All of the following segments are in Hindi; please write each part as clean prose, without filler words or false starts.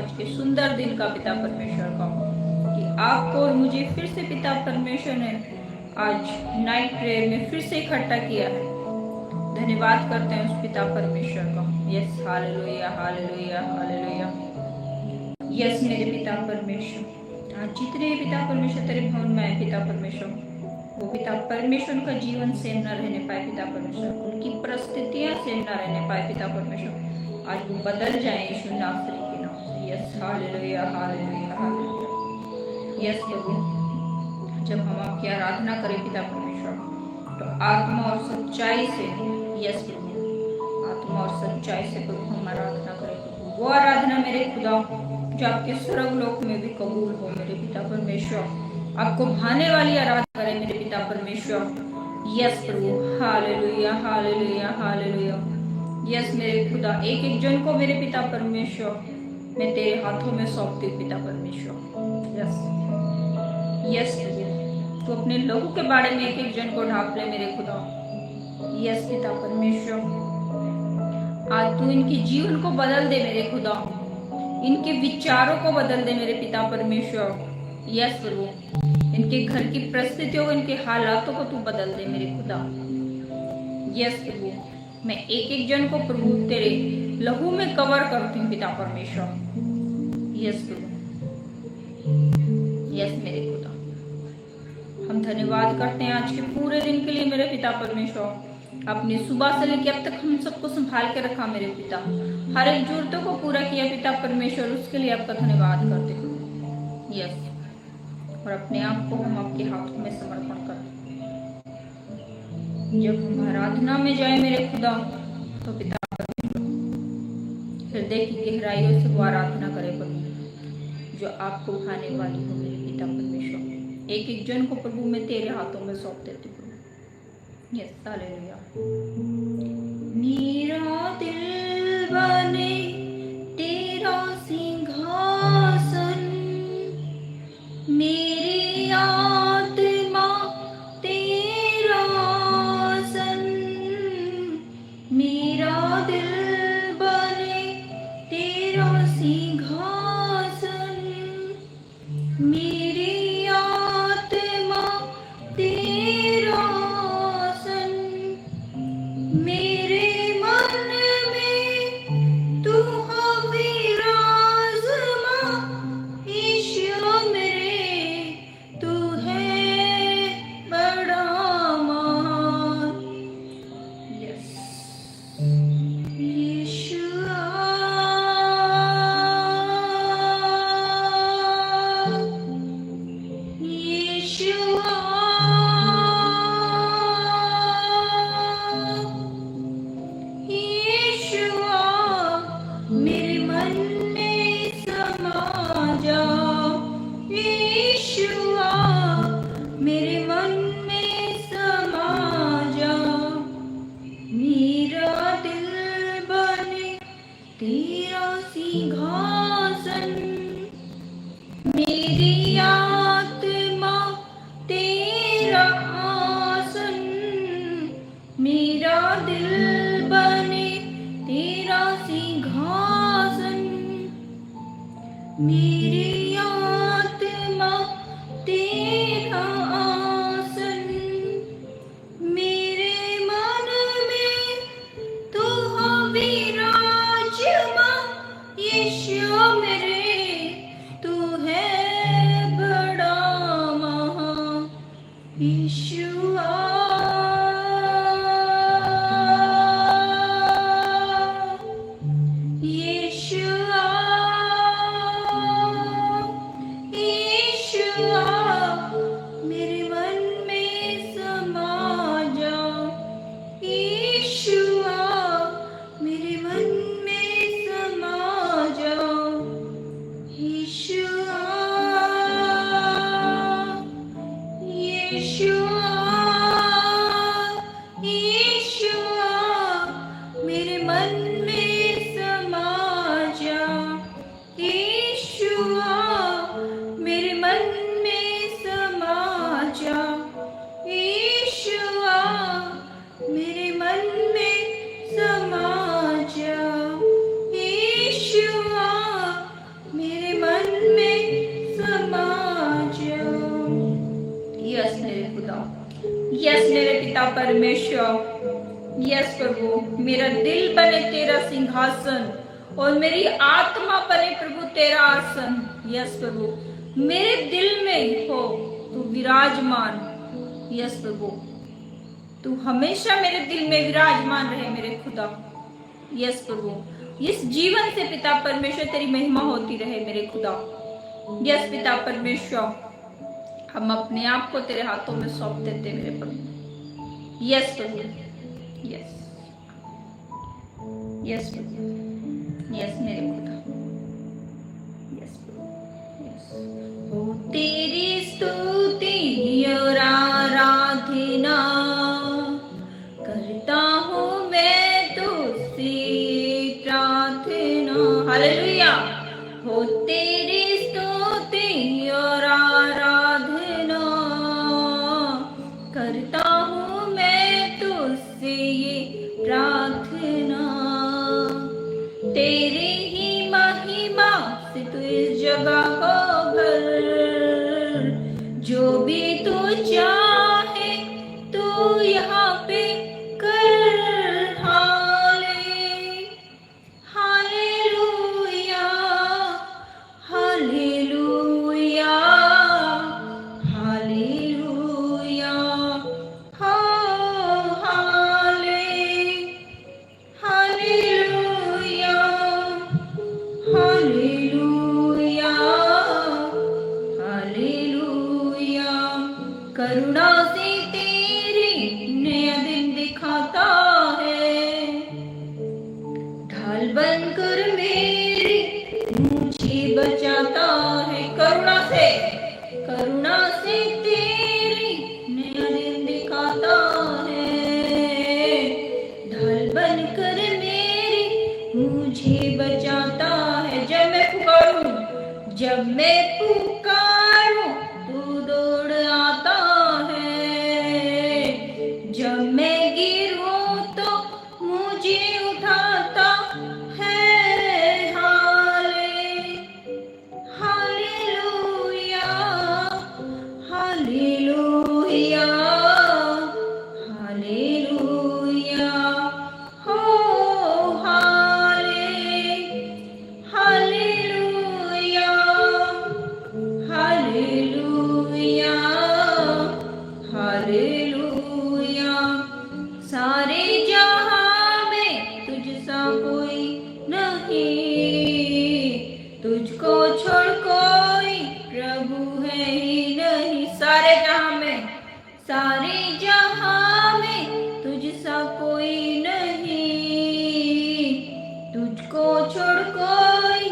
आज के सुंदर दिन का पिता परमेश्वर का, कि आपको और मुझे फिर से पिता परमेश्वर ने आज नाइट प्रेयर में फिर से इकट्ठा किया है। धन्यवाद करते हैं उस पिता परमेश्वर का। Yes, hallelujah hallelujah hallelujah. Yes मेरे पिता परमेश्वर, आज जितने पिता परमेश्वर तेरे भवन में आए पिता परमेश्वर, वो पिता परमेश्वर का जीवन सेम न रहने पाए पिता परमेश्वर, उनकी परिस्थितियां सेम न रहने पाए पिता परमेश्वर, आज वो बदल जाए यीशु नासरी के नाम से। Yes, hallelujah hallelujah hallelujah. Yes प्रभु, जब हम आपकी आराधना करें पिता परमेश्वर, तो आत्मा और सच्चाई से, यस प्रभु, आत्मा और सच्चाई से प्रभु हम आराधना करें प्रभु। वो आराधना मेरे खुदा जो आपके स्वर्ग लोक में भी कबूल हो मेरे पिता परमेश्वर, आपको भाने वाली आराधना करें मेरे पिता परमेश्वर। यस प्रभु, हालेलुया हालेलुया हालेलुया। यस मेरे खुदा, एक एक जन को मेरे पिता परमेश्वर मैं तेरे हाथों में सौंपती हूँ पिता परमेश्वर। यस यस प्रभु, तू अपने लहू के बारे में एक एक जन को ढांप ले मेरे खुदा। यस पिता परमेश्वर, आज तू इनके जीवन को बदल दे मेरे खुदा, इनके विचारों को बदल दे मेरे पिता परमेश्वर। यस प्रभु, इनके घर की परिस्थितियों को, इनके हालातों को तू बदल दे मेरे खुदा। यस प्रभु, मैं एक एक जन को प्रभु तेरे लहू में कवर करती हूँ पिता परमेश्वर। यस प्रभु, यस मेरे खुदा, हम धन्यवाद करते हैं आज के पूरे दिन के लिए मेरे पिता परमेश्वर। अपनी सुबह से लेकर अब तक हम सबको संभाल के रखा मेरे पिता, हर एक जरूरतों को पूरा किया पिता परमेश्वर, उसके लिए आपका धन्यवाद करते हैं। यस, और अपने आप को हम आपके हाथों में समर्पण करते हैं। जब हम आराधना में जाए मेरे खुदा, तो पिता परमेश्वर हृदय की गहराइयों से वो आराधना करे प्रभु जो आपको भाने वाली हो मेरे पिता परमेश्वर। एक एक जन को प्रभु मैं तेरे हाथों में सौंप देती हूँ। Yes, hallelujah. मेरा दिल बने तेरा सिंहासन, मेरी आत्मा तेरा आसन, मेरा दिल बने तेरा सिंहासन, मेरी आत्मा तेरा आसन, मेरे मन में तू विराजमा, ईश्वर मेरे तू है बड़ा महान। यस यीशुआ, यीशुआ, यीशुआ, मेरे मन में समा जा, यीशुआ, मेरे मन में समा जा, मेरा दिल बने तेरा सिंहासन, मेरी आत्मा तेरा आसन, मेरा दिल बने तेरा सिंहासन, मेरी आत्मा तेरा आसन, मेरे मन में तू विराजमा, यीशु मेरे तू है बड़ा महान। यीशुआ, यीशुआ, खुदा। यस मेरे पिता परमेश्वर, यस प्रभु, मेरा दिल बने तेरा सिंहासन और मेरी आत्मा बने प्रभु तेरा आसन। यस प्रभु, मेरे दिल में हो तू विराजमान। यस प्रभु, तू हमेशा मेरे दिल में विराजमान रहे मेरे खुदा। यस प्रभु, इस जीवन से पिता परमेश्वर तेरी महिमा होती रहे मेरे खुदा। यस पिता परमेश्वर, हम अपने आप को तेरे हाथों में सौंप देते मेरे प्रभु। यस प्रभु, यस यस प्रभु, यस मेरे खुदा। यस प्रभु, यस। हो तेरी स्तुति और आराधना करता हूँ मैं तुझसे प्रार्थना। हालेलुया। हो तेरी स्तुति और आराधना करता हूँ मैं तुझसे ये प्रार्थना। तेरी ही महिमा से तू इस जगह को भर, जो भी तू चाहे तू यहाँ पे कर। हालेलुया, हालेलुया, हालेलुया, हो हालेलुया, हालेलुया, हालेलुया। करुणा से तेरी नया दिन दिखाता है, ढाल बनकर मेरी मुझे बचाता है। करुणा से तेरी नया दिन दिखाता है, ढाल बनकर मेरी मुझे बचाता है। जब मैं पुकारूं तू दौड़ आता है, जब मैं गिरूं तो मुझे उठाता है। हालेलुया, हालेलुया, हालेलुया, हो हालेलुया, हालेलुया, हालेलुया। सारे जहां में तुझसा कोई नहीं, तुझको छोड़ कोई प्रभु है ही नहीं। सारे जहां में तुझसा कोई नहीं, तुझको छोड़ कोई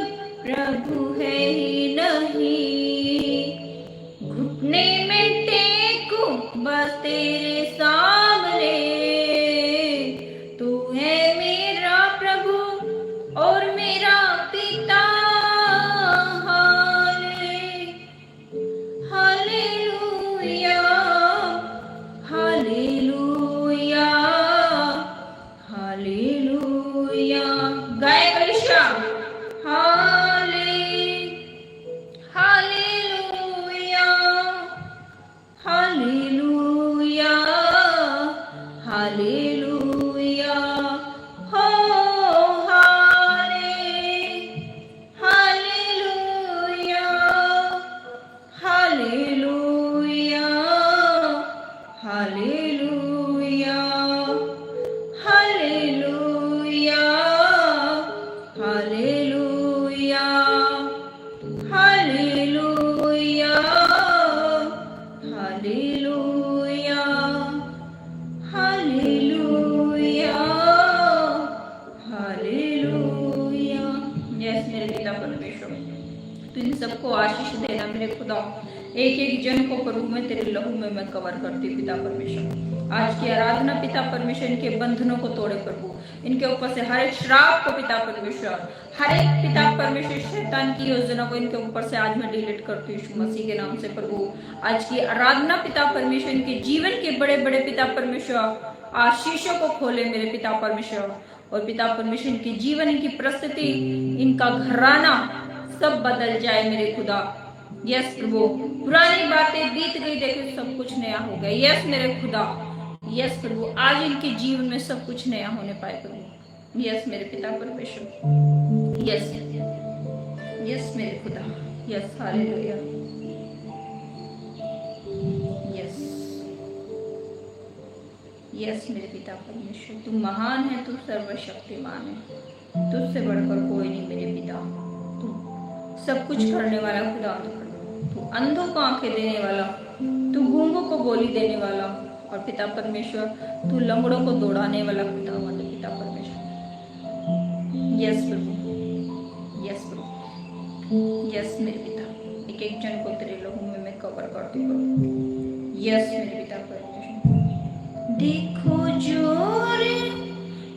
प्रभु है ही नहीं। घुटने में टेकूं बस तेरे सामने, तू है मेरा प्रभु और मेरा पिता। Hallelujah, hallelujah, hallelujah. गाय कलिशा, हालेलुया, हालेलुया, हालेलुया, हो hallelujah, hallelujah, hallelujah, hallelujah, hallelujah, hallelujah, hallelujah, hallelujah, hallelujah. Yes मेरे पिता परमेश्वर, तू इन सबको आशीष देना मेरे खुदा। एक एक जन को प्रभु में तेरे लहू में मैं कवर करती पिता परमेश्वर। आज की आराधना पिता परमेश्वर इनके बंधनों को तोड़े प्रभु, इनके ऊपर से हर एक श्राप को पिता परमेश्वर, हर एक पिता परमेश्वर शैतान की योजना को इनके ऊपर से आज मैं डिलीट करती हूँ यीशु मसीह के नाम से प्रभु। आज की आराधना पिता परमेश्वर इनके जीवन के बड़े बड़े पिता परमेश्वर आशीषों को खोले मेरे पिता परमेश्वर। और पिता परमेश्वर इनके जीवन, इनकी परिस्थिति, इनका घराना सब बदल जाए मेरे खुदा। यस प्रभु, पुरानी बातें बीत गई, देखो सब कुछ नया हो गया। यस मेरे खुदा, यस प्रभु, आज इनके जीवन में सब कुछ नया होने पाए प्रभु। यस मेरे पिता परमेश्वर, यस यस मेरे खुदा, यस हालेलुया, यस यस मेरे पिता परमेश्वर, तू महान है, तू सर्वशक्तिमान है, तुझसे बढ़कर कोई नहीं मेरे पिता। तू सब कुछ करने वाला खुदा, तू अंधों को आंखें देने वाला, तू गूंगों को बोली देने वाला, और पिता परमेश्वर तू लंगड़ों को दौड़ाने वाला खुदा हमारे पिता परमेश्वर। यस प्रभु, यस प्रभु, यस मेरे पिता, एक एक जन को तेरे लहू में मैं कवर करती हूँ। यस मेरे पिता परमेश्वर, देखो जोर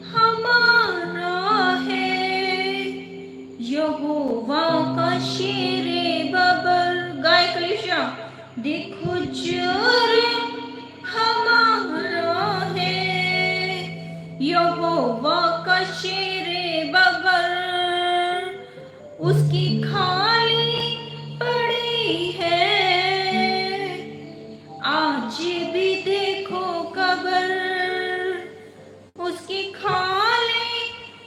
हमारा है, यहोवा का शेरे बबर। गाय कलिशा, देखो जोर हमारा है, यहोवा का शेरे बबर, उसकी खाली पड़ी है, आज भी देखो कबर, उसकी खाली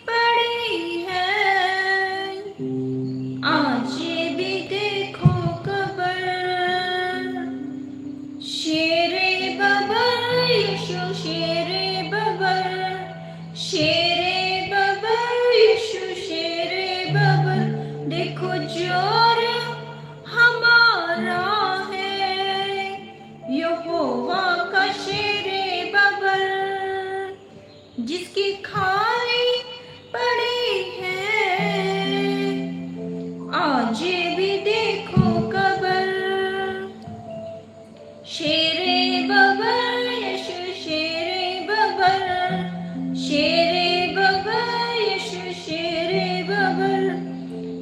पड़ी है, आज भी देखो कबर। शेरे बबर यीशु, शेरे बबर, शेरे बबर यीशु, शेरे बबर, देखो जोर हमारा है, यहोवा का शेरे बबर, जिसकी खाली पड़ी है, आज भी देखो कबर। शेरे बबर यीशु, शेरे बबर, शेरे बबर यीशु, शेरे बबर,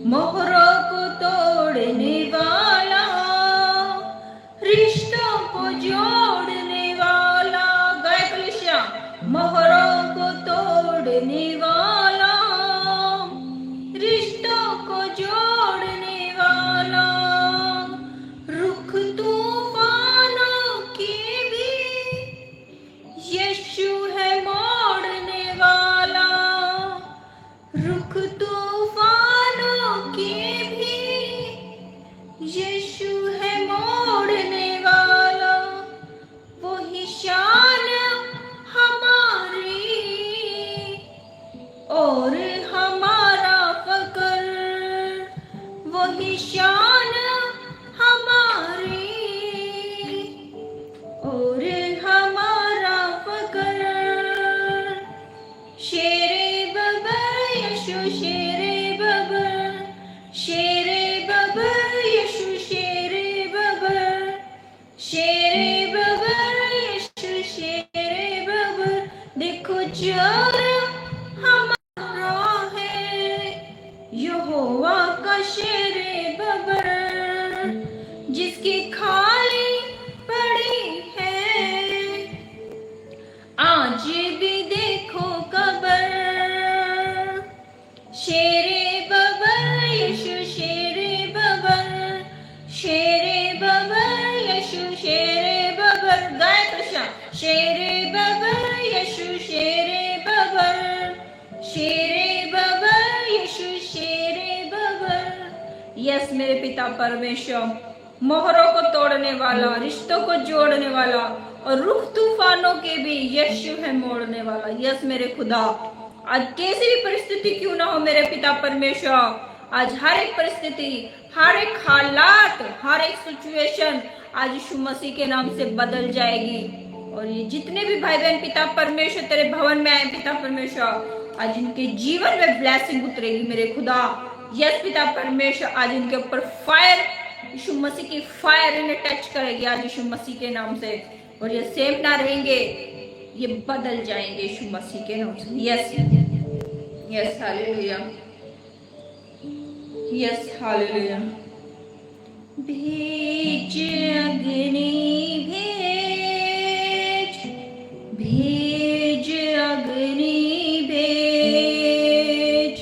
मोहरों को तोड़ने वाला, रिश्तों को जोड़ने वाला। गाय कलिशा, मोहरों को तोड़ने वाला, रिश्तों को जोड़ने वाला, रुख तूफानों की भी यीशु है मोड़ने वाला, रुख तूफानों की भी यीशु है मोड़ने वाला, वही शान हमारी और हमारा फकर, वही शान हमारी और हमारा फकर। शेरे बबर यीशु, शेरे बबर, शेरे बबर यीशु, शेरे बबर, शेरे बबर यीशु, शेरे बबर, देखो जोर हमारा है, यहोवा का शेरे बबर, जिसकी खाली पड़ी है, आज भी देखो कबर। शेरे बबर यीशु, शेरे बबर, शेरे बबर यीशु, शेरे बबर। गाय कृष्ण, शेरे बबर यीशु, शेरे बबर, शेरे बबर यीशु, शेरे बबर। यस मेरे पिता परमेश्वर, मोहरों को तोड़ने वाला, रिश्तों को जोड़ने वाला, और रुख तूफानों के भी यीशु है मोड़ने वाला। यस मेरे खुदा, आज कैसी भी परिस्थिति क्यों ना हो मेरे पिता परमेश्वर, आज हर एक परिस्थिति, हर एक हालात, हर एक सिचुएशन आज यीशु मसीह के नाम से बदल जाएगी। और ये जितने भी भाई बहन पिता परमेश्वर तेरे भवन में आए पिता परमेश्वर, आज इनके जीवन में ब्लेसिंग उतरेगी मेरे खुदा। यस पिता परमेश्वर, आज इनके ऊपर फायर, यीशु मसीह की फायर इन्हें टच करेगी आज यीशु मसीह के नाम से, और ये सेफ ना रहेंगे, ये बदल जाएंगे यीशु मसीह के नाम से। Yes yes hallelujah, yes hallelujah. भेज अग्नि भेज, भेज अग्नि भेज,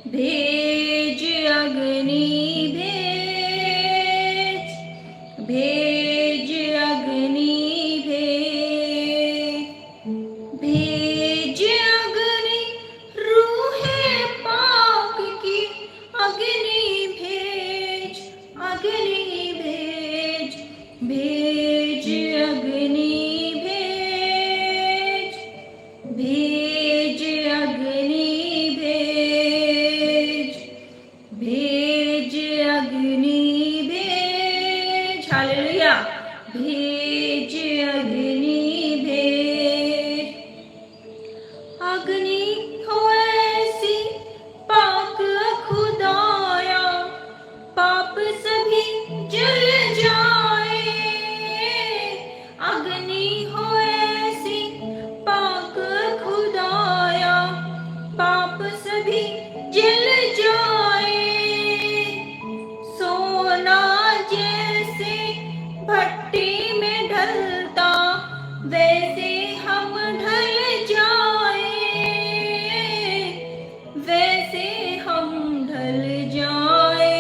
भेज अग्नि भेज, भेज अग्नि भेज, भेज अग्नि रूहे पाक की अग्नि भेज, अग्नि भेज, भेज अग्नि भेज, भेज अग्नि भेज, भेज अग्नि भेज, हालेलुया, भेज अग्नि भेज, अग्नि हो ऐसी पाक खुदाया, पाप सभी जल जाए, अग्नि हो ऐसी पाक खुदाया, पाप सभी जल जाए, सोना जैसे भट्टी में ढलता वैसे हम ढल जाए, वैसे हम ढल जाए,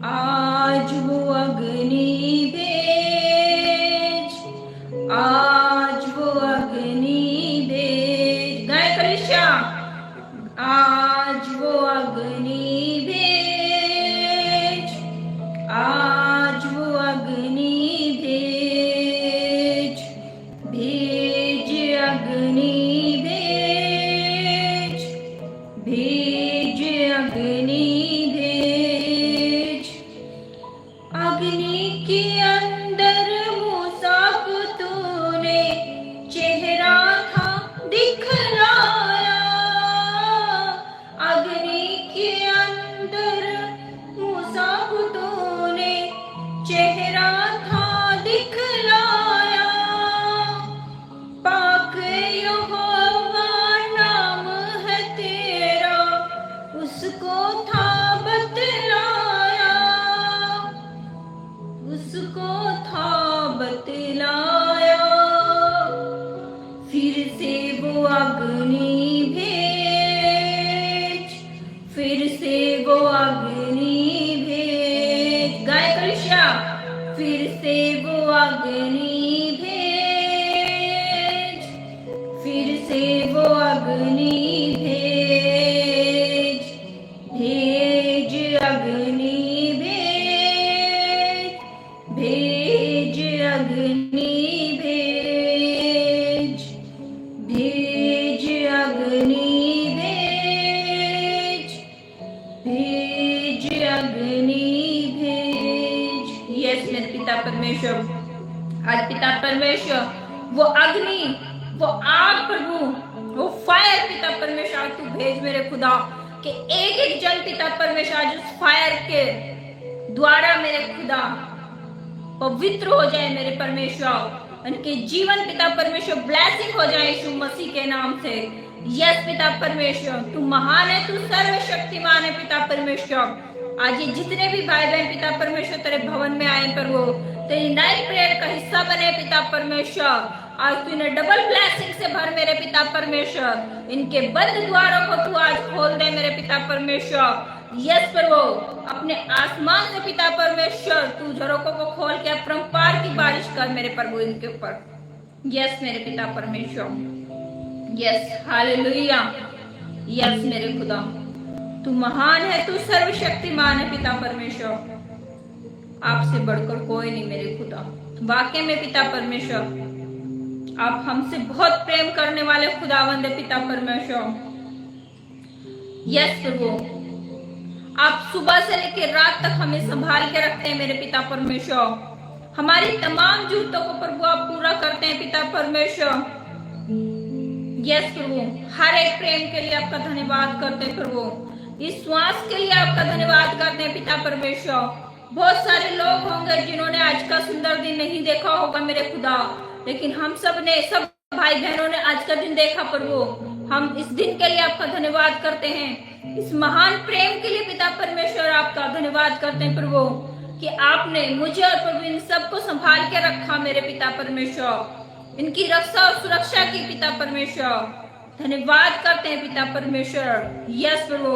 आज वो अग्नि भेज, आज वो अग्नि भेज, गाय कलिशा, आज वो अग्नि भेज, आज वो अग्नि भेज, भेज अग्नि भेज, भेज अग्नि भेज, अग्नि के अंदर मूसा को तूने चेहरा था दिखलाया, अग्नि के अंदर मूसा को तूने चेहरा था दिखलाया, पाक यहोवा नाम है तेरा, उसको था बतलाया, उसको था बतलाया, फिर से वो अग्नि भेज, फिर से वो अग्नि भेज, गाय कलिशा, फिर से वो अग्नि भेज, फिर से वो अग्नि भेज, भेज अग्नि भेज, भेज अग्नि भेज, भेज अग्नि भेज, भेज अग्नि भेज। यस मेरे पिता परमेश्वर, आज पिता परमेश्वर वो अग्नि, वो आग प्रभु, वो फायर पिता परमेश्वर आज तू भेज मेरे खुदा, कि एक एक जन पिता परमेश्वर आज उस फायर के द्वारा मेरे खुदा पवित्र हो जाए मेरे परमेश्वर, उनके जीवन पिता परमेश्वर ब्लेसिंग हो जाए यीशु मसीह के नाम से। यस पिता परमेश्वर तू महान है, तू सर्वशक्तिमान है पिता परमेश्वर। आज ये जितने भी भाई बहन पिता परमेश्वर तेरे भवन में आए प्रभु, तेरी नाइट प्रेयर का हिस्सा बने पिता परमेश्वर, आज तू इन्हें डबल ब्लेसिंग से भर मेरे पिता परमेश्वर, इनके बंद द्वारों को तू आज खोल दे मेरे पिता परमेश्वर। यस प्रभु अपने आसमान से पिता परमेश्वर तू झरोकों को खोल के अपरंपार की बारिश कर मेरे प्रभु इनके ऊपर। यस मेरे पिता परमेश्वर, यस हालेलुया। यस मेरे खुदा तू महान है, तू सर्वशक्तिमान है पिता परमेश्वर, आपसे बढ़कर कोई नहीं मेरे खुदा। वाकई में पिता परमेश्वर आप हमसे बहुत प्रेम करने वाले खुदावंद है पिता परमेश्वर। यस प्रभु आप सुबह से लेकर रात तक हमें संभाल के रखते हैं मेरे पिता परमेश्वर, हमारी तमाम जरूरतों को प्रभु आप पूरा करते हैं पिता परमेश्वर। यस प्रभु हर एक प्रेम के लिए आपका धन्यवाद करते हैं प्रभु, इस श्वास के लिए आपका धन्यवाद करते हैं पिता परमेश्वर। बहुत सारे लोग होंगे जिन्होंने आज का सुंदर दिन नहीं देखा होगा मेरे खुदा, लेकिन हम सब ने, सब भाई बहनों ने आज का दिन देखा प्रभु। हम इस दिन के लिए आपका धन्यवाद करते हैं, इस महान प्रेम के लिए पिता परमेश्वर आपका धन्यवाद करते हैं प्रभु, कि आपने मुझे और प्रभु इन सबको संभाल के रखा मेरे पिता परमेश्वर, इनकी रक्षा और सुरक्षा की पिता परमेश्वर। धन्यवाद करते हैं पिता परमेश्वर। यस प्रभु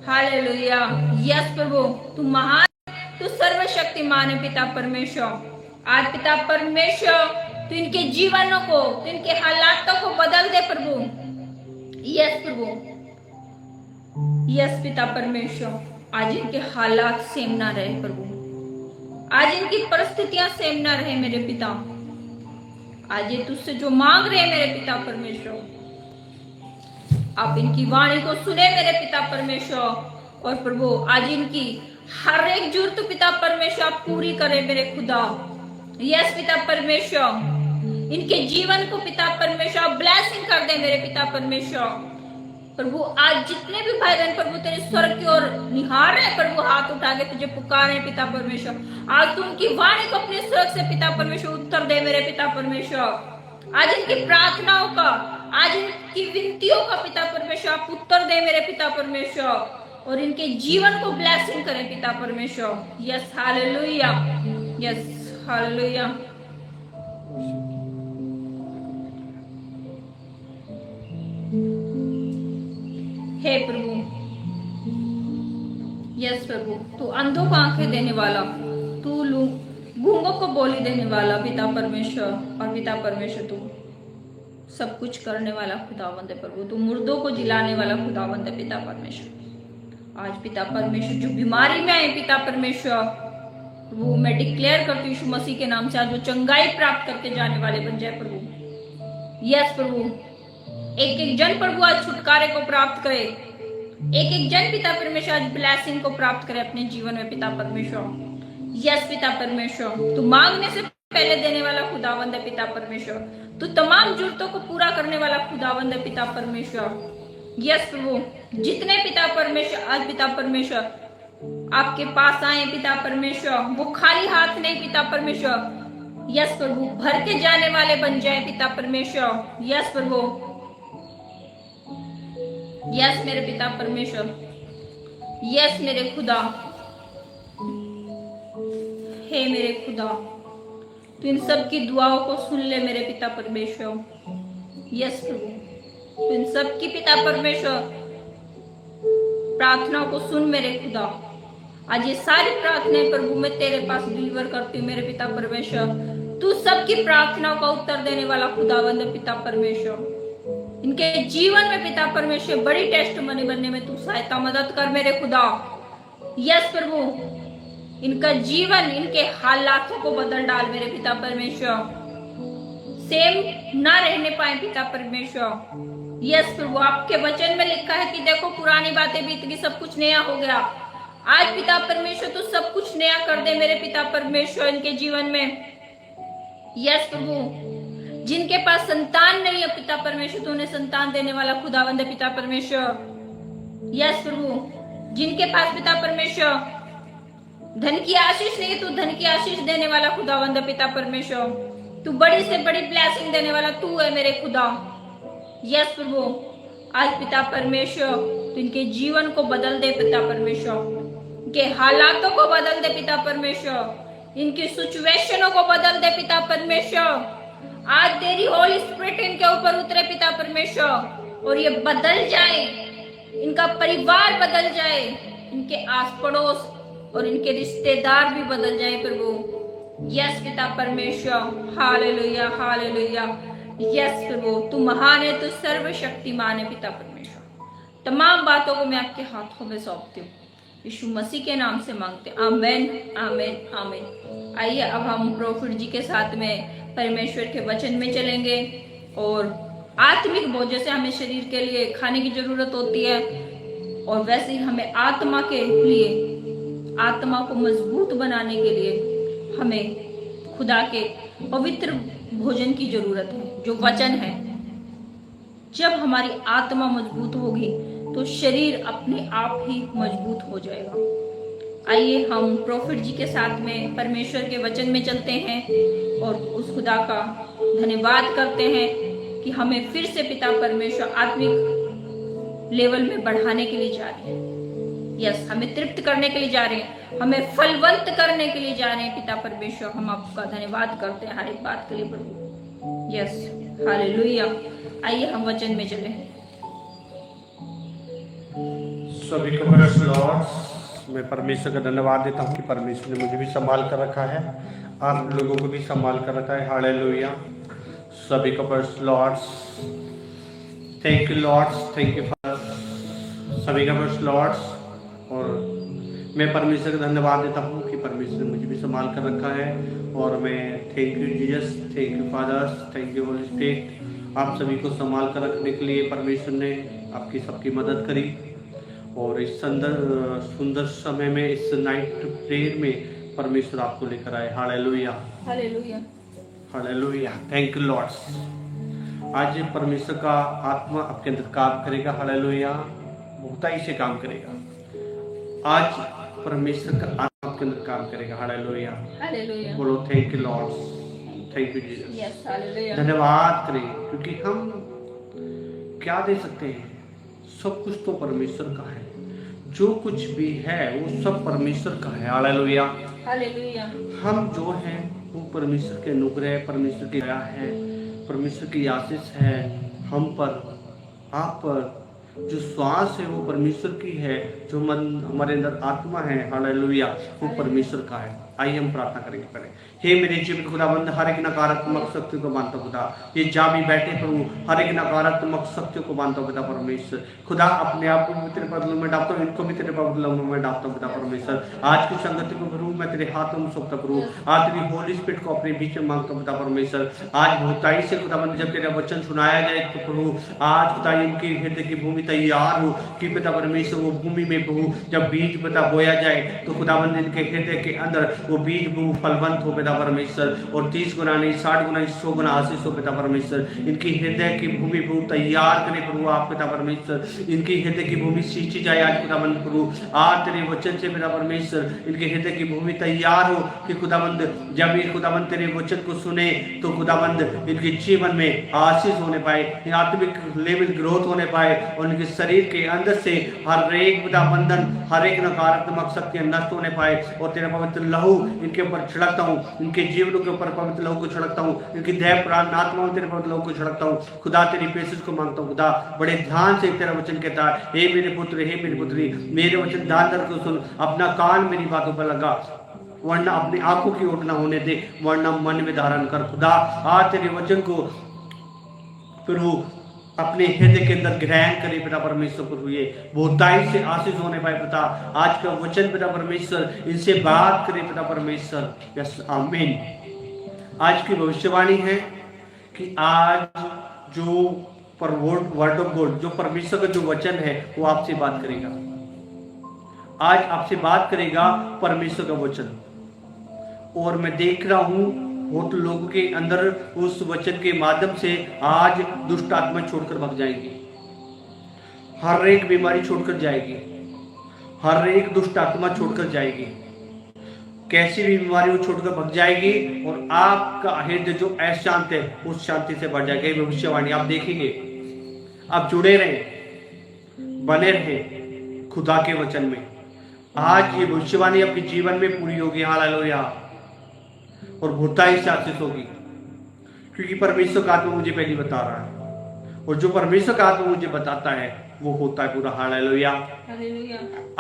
हालेलुया। यस प्रभु तू महान, तू सर्वशक्तिमान है पिता परमेश्वर। आज पिता परमेश्वर तू इनके जीवनों को, तू इनके हालातों को बदल दे प्रभु। यस प्रभु, यस पिता परमेश्वर, आज इनके हालात सेम ना रहे प्रभु, आज इनकी परिस्थितियां सेम ना रहे मेरे पिता। आज ये तुझसे जो मांग रहे हैं मेरे पिता परमेश्वर, आप इनकी वाणी को सुने मेरे पिता परमेश्वर। और प्रभु आज इनकी हर एक जरूरत पिता परमेश्वर आप पूरी करे मेरे खुदा। यस पिता परमेश्वर, इनके जीवन को पिता परमेश्वर ब्लेसिंग कर दे मेरे पिता परमेश्वर। प्रभु आज जितने भी भाई बहन प्रभु तेरे स्वर्ग की ओर निहार रहे प्रभु, हाथ उठा के तुझे पुकारे पिता परमेश्वर, आज तू उनकी वाणी को अपने स्वर्ग से पिता परमेश्वर उत्तर दे मेरे पिता परमेश्वर। आज इनकी प्रार्थनाओं का, आज इनकी विनतियों का पिता परमेश्वर आप उत्तर दे मेरे पिता परमेश्वर, और इनके जीवन को ब्लेसिंग करे पिता परमेश्वर। Yes hallelujah, yes hallelujah. हे प्रभु, यस प्रभु, तू अंधों को आंखें देने वाला, तू गूंगों को बोली देने वाला पिता परमेश्वर। और पिता परमेश्वर तू सब कुछ करने वाला खुदावंद है प्रभु, तू मुर्दों को जिलाने वाला खुदावंद है पिता परमेश्वर। आज पिता परमेश्वर जो बीमारी में आए पिता परमेश्वर, वो मैं डिक्लेयर करती हूँ यीशु मसीह के नाम से, आज वो चंगाई प्राप्त करके जाने वाले बन जाए प्रभु। यस प्रभु, एक एक जन प्रभु आज छुटकारे को प्राप्त करे, एक एक जन पिता परमेश्वर आज ब्लेसिंग को प्राप्त करे अपने जीवन में पिता परमेश्वर। यस पिता परमेश्वर, तू मांगने से पहले देने वाला खुदावंद है पिता परमेश्वर, तू तमाम जरूरतों को पूरा करने वाला खुदावंद है पिता परमेश्वर। यस प्रभु, जितने पिता परमेश्वर आज पिता परमेश्वर आपके पास आए पिता परमेश्वर, वो खाली हाथ नहीं पिता परमेश्वर, यस प्रभु, भर के जाने वाले बन जाए पिता परमेश्वर। यस प्रभु, यस मेरे पिता परमेश्वर, यस मेरे खुदा, हे मेरे खुदा, तू इन सब की दुआओं को सुन ले मेरे पिता परमेश्वर। यस प्रभु, तू इन सब की पिता परमेश्वर प्रार्थनाओं को सुन मेरे खुदा। आज ये सारी प्रार्थनाएं प्रभु मैं तेरे पास डिलीवर करती हूँ मेरे पिता परमेश्वर, तू सबकी प्रार्थनाओं का उत्तर देने वाला खुदावंद पिता परमेश्वर। इनके जीवन में पिता परमेश्वर बड़ी टेस्टमनी बनने में तू सहायता मदद कर मेरे खुदा। यस प्रभु, इनका जीवन, इनके हालातों को बदल डाल मेरे पिता परमेश्वर, सेम ना रहने पाए पिता परमेश्वर। यस प्रभु, आपके वचन में लिखा है कि देखो पुरानी बातें बीत गई, सब कुछ नया हो गया। आज पिता परमेश्वर तू सब कुछ नया कर दे मेरे पिता परमेश्वर इनके जीवन में। यस प्रभु, जिनके पास संतान नहीं है पिता परमेश्वर, तू उन्हें संतान देने वाला खुदावंद है पिता परमेश्वर। यस प्रभु, जिनके पास पिता परमेश्वर धन की आशीष नहीं, तू धन की आशीष देने वाला खुदावंद है पिता परमेश्वर, तू बड़ी से बड़ी ब्लेसिंग देने वाला तू है मेरे खुदा। यस प्रभु, आज पिता परमेश्वर तू इनके जीवन को बदल दे पिता परमेश्वर, इनके हालातों को बदल दे पिता परमेश्वर, इनकी सिचुएशनों को बदल दे पिता परमेश्वर। आज तेरी होली स्पिरिट इनके ऊपर उतरे पिता परमेश्वर, और ये बदल जाए, इनका परिवार बदल जाए, इनके आस पड़ोस और इनके रिश्तेदार भी बदल जाए प्रभु। यस पिता परमेश्वर, हालेलुया हालेलुया। यस प्रभु, तू महान है, तू सर्वशक्तिमान है पिता परमेश्वर। तमाम बातों को मैं आपके हाथों में सौंपती हूँ, यीशु मसीह के नाम से मांगते, आमीन आमीन आमीन। आइए अब हम प्रोफिट जी के साथ में परमेश्वर के वचन में चलेंगे, और आत्मिक भोजन से हमें शरीर के लिए खाने की जरूरत होती है, और वैसे ही हमें आत्मा के लिए, आत्मा को मजबूत बनाने के लिए हमें खुदा के पवित्र भोजन की जरूरत है जो वचन है। जब हमारी आत्मा मजबूत होगी तो शरीर अपने आप ही मजबूत हो जाएगा। आइए हम प्रोफिट जी के साथ में परमेश्वर के वचन में चलते हैं, और उस खुदा का धन्यवाद करते हैं कि हमें फिर से पिता परमेश्वर आत्मिक लेवल में बढ़ाने के लिए जा रहे हैं। यस, हमें तृप्त करने के लिए जा रहे हैं, हमें फलवंत करने के लिए जा रहे हैं पिता परमेश्वर। हम आपका धन्यवाद करते हैं हर एक बात के लिए प्रभु। Yes hallelujah. आइए हम वचन में चले। सभी को प्रेज़ द लॉर्ड। मैं परमेश्वर का धन्यवाद देता हूँ कि परमेश्वर ने मुझे भी संभाल कर रखा है, आप लोगों को भी संभाल कर रखा है। हालेलुया। सभी को praise Lords, thank you Lords, thank you Father, सभी का प्रेज़ लॉर्ड्स। और मैं परमेश्वर का धन्यवाद देता हूँ कि परमेश्वर ने मुझे भी संभाल कर रखा है। और मैं thank you Jesus, thank you Fathers, thank you Holy Spirit. आप सभी को संभाल कर रखने के लिए परमेश्वर ने आपकी सबकी मदद करी। और इस सुंदर समय में, इस नाइट प्रेयर में परमेश्वर आपको लेकर आए। Hallelujah, hallelujah, hallelujah, thank you Lords. आज परमेश्वर का आत्मा आपके अंदर काम करेगा। हालेलुया, बहुताई से काम करेगा। आज परमेश्वर का आत्मा आपके अंदर काम करेगा। हालेलुया, हालेलुया, बोलो thank you Lords, thank you Jesus. Yes, hallelujah, धन्यवाद करें, क्योंकि हम क्या दे सकते हैं, सब कुछ तो परमेश्वर का है। जो कुछ भी है वो सब परमेश्वर का है। हालेलुया, हालेलुया, हम जो हैं वो परमेश्वर के अनुग्रह, परमेश्वर की दया है, परमेश्वर की आशीष है हम पर, आप पर। जो श्वास है वो परमेश्वर की है, जो मन हमारे अंदर आत्मा है, हालेलुया, वो परमेश्वर का है। आइए हम प्रार्थना करेंगे पहले। हे मेरे जीवन खुदाबंद, हर एक नकारात्मक शक्ति को मानता हूं खुदा, ये जा भी बैठे प्रभु, हर एक नकारात्मक शक्तियों को मानता हूं पिता परमेश्वर। खुदा अपने आप को भी तेरे बदलों में डालता हूं, इनको भी तेरे बदलों में डालता हूं पिता परमेश्वर। आज की संगति को प्रभु मैं तेरे हाथों में सौंपता प्रभु, आज तेरी होली स्पिरिट को अपने बीच में मांगता हूं पिता परमेश्वर। आज बहुताई से खुदाबंद जब तेरा वचन सुनाया जाए तो प्रभु आज खुदा इनकी हृदय की भूमि तैयार हो कि पिता परमेश्वर वो भूमि में प्रभु जब बीज पिता बोया जाए तो खुदाबंद इनके हृदय के अंदर वो बीज प्रभु फलवंत हो पिता परमेश्वर, और 30 गुना नहीं, 60 गुना, 100 गुना आशीष हो पिता परमेश्वर। इनकी हृदय की भूमि प्रभु तैयार करे प्रभु आप पिता परमेश्वर, इनकी हृदय की भूमि सींची जाए आज खुदाबंद प्रभु, आज तेरे वचन से पिता परमेश्वर इनके हृदय की भूमि तैयार हो कि खुदाबंद जब ये खुदाबंद तेरे वचन को सुने तो खुदाबंद इनके जीवन में आशीष होने पाए, आत्मिक लेवल ग्रोथ होने पाए, और इनके शरीर के अंदर से हर एक पिता बंधन, हर एक नकारात्मक शक्तियां नष्ट होने पाए। और तेरा पवित्र लहू इनके ऊपर छिड़कता हूँ, इनके जीवन के ऊपर पवित्र लहू को छिड़कता हूँ, इनकी देह प्राण आत्मा में तेरे पवित्र लहू को छिड़कता हूँ। खुदा तेरी पेशेंस को मांगता हूँ खुदा, बड़े ध्यान से तेरा वचन कहता है, हे मेरे पुत्र, हे मेरी पुत्री, मेरे वचन ध्यान करके सुन, अपना कान मेरी बातों पर लगा, वरना अपनी आंखों की ओट ना होने दे, वरना मन में धारण कर। खुदा आज तेरे वचन को प्रभु अपने हृदय के अंदर ग्रहण करे पिता परमेश्वर प्रभु, ये बहुताई से आशीष होने पाए पिता। आज का वचन पिता परमेश्वर इनसे बात करे पिता परमेश्वर। यस, आमीन। आज की भविष्यवाणी है कि आज जो वर्ड ऑफ गॉड, जो परमेश्वर का जो वचन है वो आपसे बात करेगा। आज आपसे बात करेगा परमेश्वर का वचन। और मैं देख रहा हूं बहुत लोगों के अंदर उस वचन के माध्यम से आज दुष्ट आत्मा छोड़कर भाग जाएंगी, हर एक बीमारी छोड़कर जाएगी, हर एक दुष्ट आत्मा छोड़कर जाएगी, कैसी भी बीमारी वो छोड़कर भाग जाएगी, और आपका हृदय जो अशांत है उस शांति से बढ़ जाएगा। ये भविष्यवाणी आप देखेंगे। आप जुड़े रहें, बने रहें खुदा के वचन में। आज ये भविष्यवाणी आपके जीवन में पूरी होगी। हालेलुया। और बहुताई से आशीष होगी, क्योंकि परमेश्वर का आत्मा मुझे पहले बता रहा है, और जो परमेश्वर का आत्मा मुझे बताता है वो होता है पूरा। हालेलुया।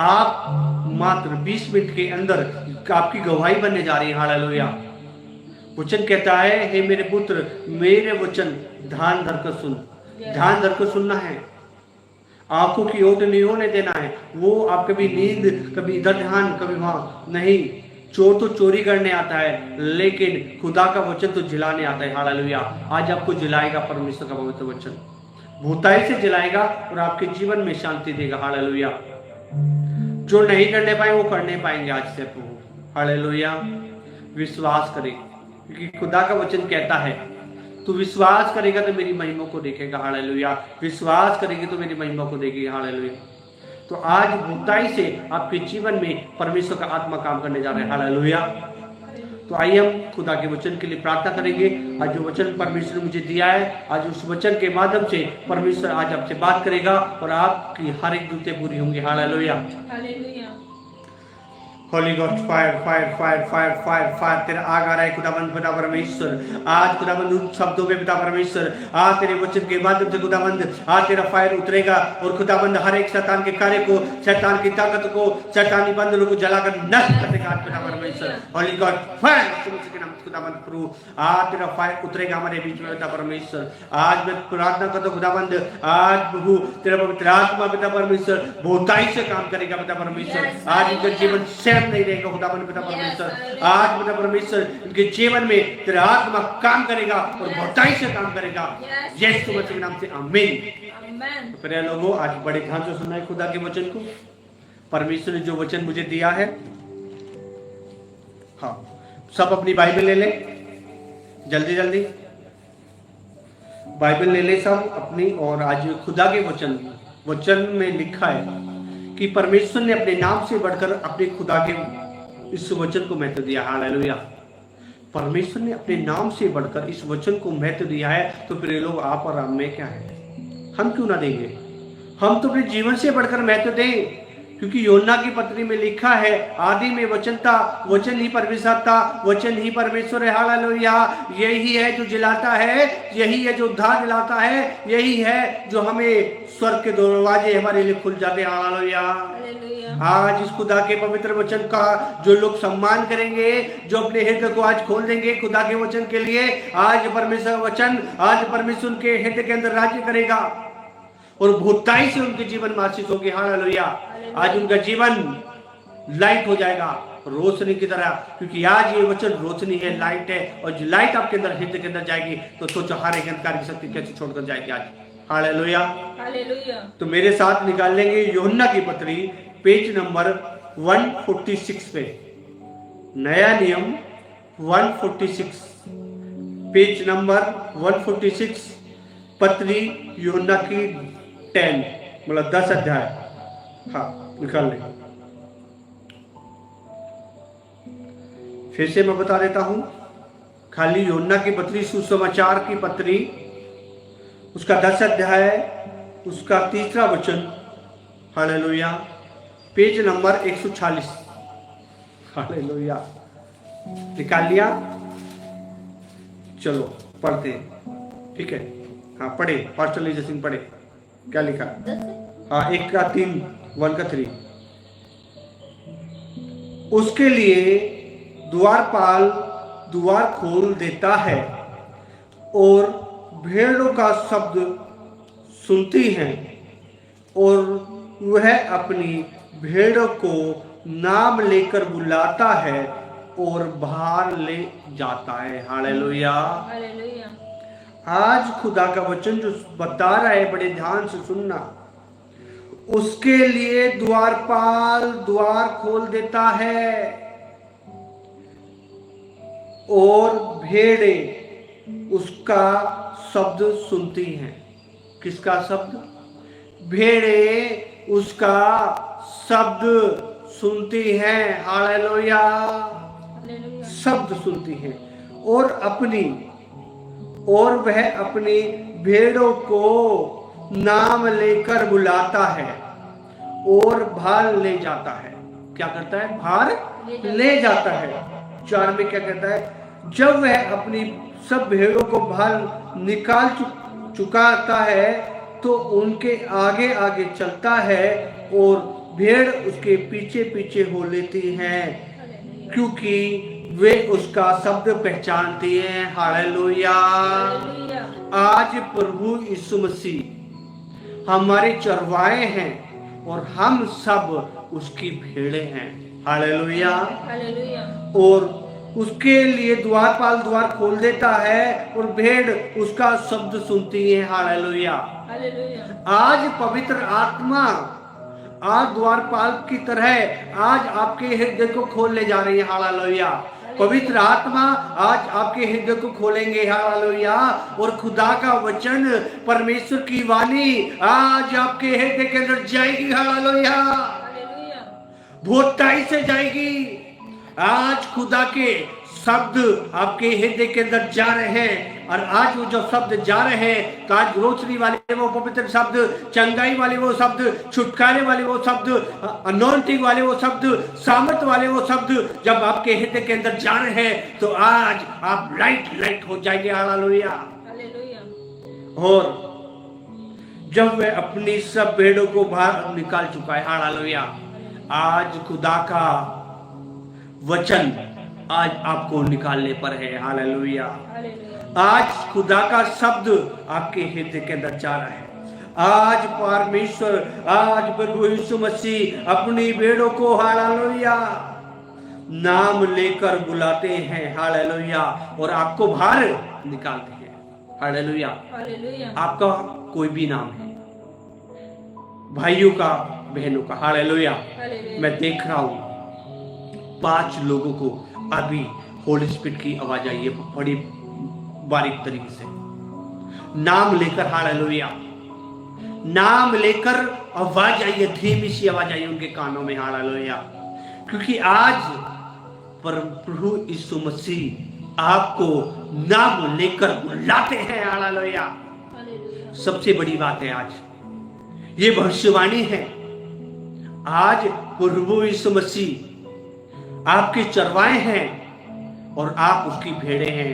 आप मात्र 20 मिनट के अंदर आपकी गवाही बनने जा रही है। हालेलुया। वचन कहता है, हे मेरे पुत्र, मेरे वचन ध्यान धरकर सुन। ध्यान धरकर सुनना है, आंखों की ओट नहीं होने देना है। वो आप कभी नींद, कभी इधर ध्यान, कभी वहां नहीं। चोर तो चोरी करने आता है, लेकिन खुदा का वचन तो जिलाने आता है। हालेलुया। आज आपको जिलाएगा परमेश्वर का पवित्र वचन, बहुताई से जिलाएगा और आपके जीवन में शांति देगा। हालेलुया। जो नहीं करने पाए वो करने पाएंगे आज से प्रभु। हालेलुया। विश्वास करें, क्योंकि खुदा का वचन कहता है, तू विश्वास करेगा तो मेरी महिमा को देखेगा। हालेलुया। विश्वास करेगी तो मेरी महिमा को देखेगी। हालेलुया। तो आज बहुताई से आपके जीवन में परमेश्वर का आत्मा काम करने जा रहा है। हालेलुया। तो आइए हम खुदा के वचन के लिए प्रार्थना करेंगे। आज जो वचन परमेश्वर ने मुझे दिया है, आज उस वचन के माध्यम से परमेश्वर आज आपसे बात करेगा और आपकी हर एक जरूरतें पूरी होंगी। Hallelujah. Holi God fire fire fire fire fire fire तेरा आग आ रहा है खुदाबंद पिता परमेश्वर। आज खुदाबंद उन शब्दों पे पिता परमेश्वर आज तेरे वचन के माध्यम से खुदाबंद आज तेरा फायर उतरेगा और खुदाबंद हर एक शैतान के कार्य को, शैतान की ताकत को, शैतानी बंधनों को जलाकर नष्ट करेगा आज पिता परमेश्वर। होली गॉड फायर खुदाबंद प्रभु आज तेरा फायर उतरेगा हमारे बीच में पिता परमेश्वर। आज मैं प्रार्थना करता हूं खुदाबंद आज प्रभु तेरा पवित्र आत्मा पिता परमेश्वर बहुताई से काम करेगा पिता परमेश्वर। आज इनका जीवन सेम नहीं रहेगा खुदाबंद पिता परमेश्वर। आज पिता परमेश्वर इनके जीवन में तेरा आत्मा काम करेगा और बहुताई से काम करेगा यीशु मसीह के नाम से आमीन। प्रिय लोगों आज बड़े ध्यान से सुनना है खुदा के वचन को। परमेश्वर ने जो वचन मुझे दिया है, हाँ सब अपनी बाइबल ले ले, जल्दी जल्दी बाइबल ले ले सब अपनी। और आज खुदा के वचन में लिखा है कि परमेश्वर ने अपने नाम से बढ़कर अपने खुदा के इस वचन को महत्व दिया। हालेलुया। परमेश्वर ने अपने नाम से बढ़कर इस वचन को महत्व दिया है, तो फिर लोग आप और हम में क्या है, हम क्यों ना देंगे? हम तो अपने जीवन से बढ़कर महत्व दें, क्योंकि योना की पत्री में लिखा है आदि में वचन था, वचन ही परमेश्वर था, वचन ही परमेश्वर है। हालेलुया। यही है जो जिलाता है, यही है जो उद्धार दिलाता है, यही है जो हमें स्वर्ग के दरवाजे हमारे लिए खुल जाते हैं। हालेलुया। आज इस खुदा के पवित्र वचन का जो लोग सम्मान करेंगे, जो अपने हृदय को आज खोल देंगे खुदा के वचन के लिए, आज परमेश्वर वचन आज परमेश्वर के हृदय के अंदर राज्य करेगा और बहुताई से उनके जीवन में आशीष होगी। हालेलुया। आज उनका जीवन लाइट हो जाएगा रोशनी की तरह, क्योंकि आज ये वचन रोशनी है, लाइट है। और जो लाइट आपके अंदर हृदय के अंदर जाएगी तो सोचो हर एक अंधकार की शक्ति कैसे छोड़कर जाएगी आज। हालेलुया। हालेलुया। तो मेरे साथ निकाल लेंगे यूहन्ना की पत्री पेज नंबर 146 पे, नया नियम 146 पेज नंबर 146 पत्री यूहन्ना की 10 मतलब 10 अध्याय। हाँ निकाल लें। फिर से मैं बता देता हूं, खाली यूहन्ना की पत्री सुसमाचार की पत्री उसका 10 अध्याय उसका 3 वचन। हालेलुया। Page number 146। हालेलुया। निकाल लिया? चलो पढ़ते हैं, ठीक है। हाँ पढ़े, पास्टर लीजा सिंह पढ़े, क्या लिखा? हाँ 1 का 3 1 का 3। उसके लिए द्वारपाल द्वार खोल देता है और भेड़ों का शब्द सुनती हैं और वह अपनी भेड़ों को नाम लेकर बुलाता है और बाहर ले जाता है। हालेलुया। आज खुदा का वचन जो बता रहा है, बड़े ध्यान से सुनना। उसके लिए द्वारपाल द्वार खोल देता है और भेड़े उसका शब्द सुनती हैं। किसका शब्द? भेड़े उसका शब्द सुनती हैं। हालेलुया। शब्द सुनती हैं और वह अपनी भेड़ों को नाम लेकर बुलाता है और बाहर ले जाता है। क्या करता है? बाहर ले जाता है। 4 में क्या कहता है? जब वह अपनी सब भेड़ों को बाहर निकाल चुकाता है तो उनके आगे आगे चलता है और भेड़ उसके पीछे पीछे हो लेती हैं, क्योंकि वे उसका शब्द पहचानती हैं। हालेलुया। आज प्रभु यीशु मसीह हमारे चरवाहे हैं और हम सब उसकी भेड़े हैं। हालेलुया। और उसके लिए द्वारपाल द्वार खोल देता है और भेड़ उसका शब्द सुनती है। हालेलुया। आज पवित्र आत्मा आज द्वारपाल की तरह आज आपके हृदय को खोलने जा रही है। हालेलुया। पवित्र आत्मा आज आपके हृदय को खोलेंगे। हालेलुया। और खुदा का वचन, परमेश्वर की वाणी आज आपके हृदय के अंदर जाएगी। हालेलुया। बहुताई से जाएगी। आज खुदा के शब्द आपके हृदय के अंदर जा रहे हैं, और आज वो जो शब्द जा रहे हैं, तो आज रोशनी वाले वो पवित्र शब्द, चंगाई वाले वो शब्द, छुटकारे वाले वो शब्द, अनॉइंटिंग वाले वो शब्द, सामर्थ वाले वो शब्द जब आपके हृदय के अंदर जा रहे हैं, तो आज आप लाइट हो जाएंगे। हालेलुया। और जब वह अपनी सब भेड़ों को बाहर निकाल चुका है, हालेलुया, आज खुदा का वचन आज आपको निकालने पर है। हालेलुया। आज खुदा का शब्द आपके हृदय के अंदर जा रहा है। आज परमेश्वर, आज प्रभु यीशु मसीह अपनी भेड़ों को, हालेलुया, नाम लेकर बुलाते हैं। हालेलुया। और आपको बाहर निकालते हैं। हालेलुया। आपका कोई भी नाम है, भाइयों का, बहनों का। हालेलुया। मैं देख रहा हूं 5 लोगों को अभी होली स्पिरिट की आवाज आई है, बड़ी बारीक तरीके से नाम लेकर। हालेलुया। नाम लेकर आवाज आई है, धीमी सी आवाज आई उनके कानों में। हालेलुया। क्योंकि आज प्रभु यीशु मसीह आपको नाम लेकर बुलाते हैं। हालेलुया। सबसे बड़ी बात है, आज ये भविष्यवाणी है। आज प्रभु यीशु मसीह आपके चरवाए हैं और आप उसकी भेड़े हैं।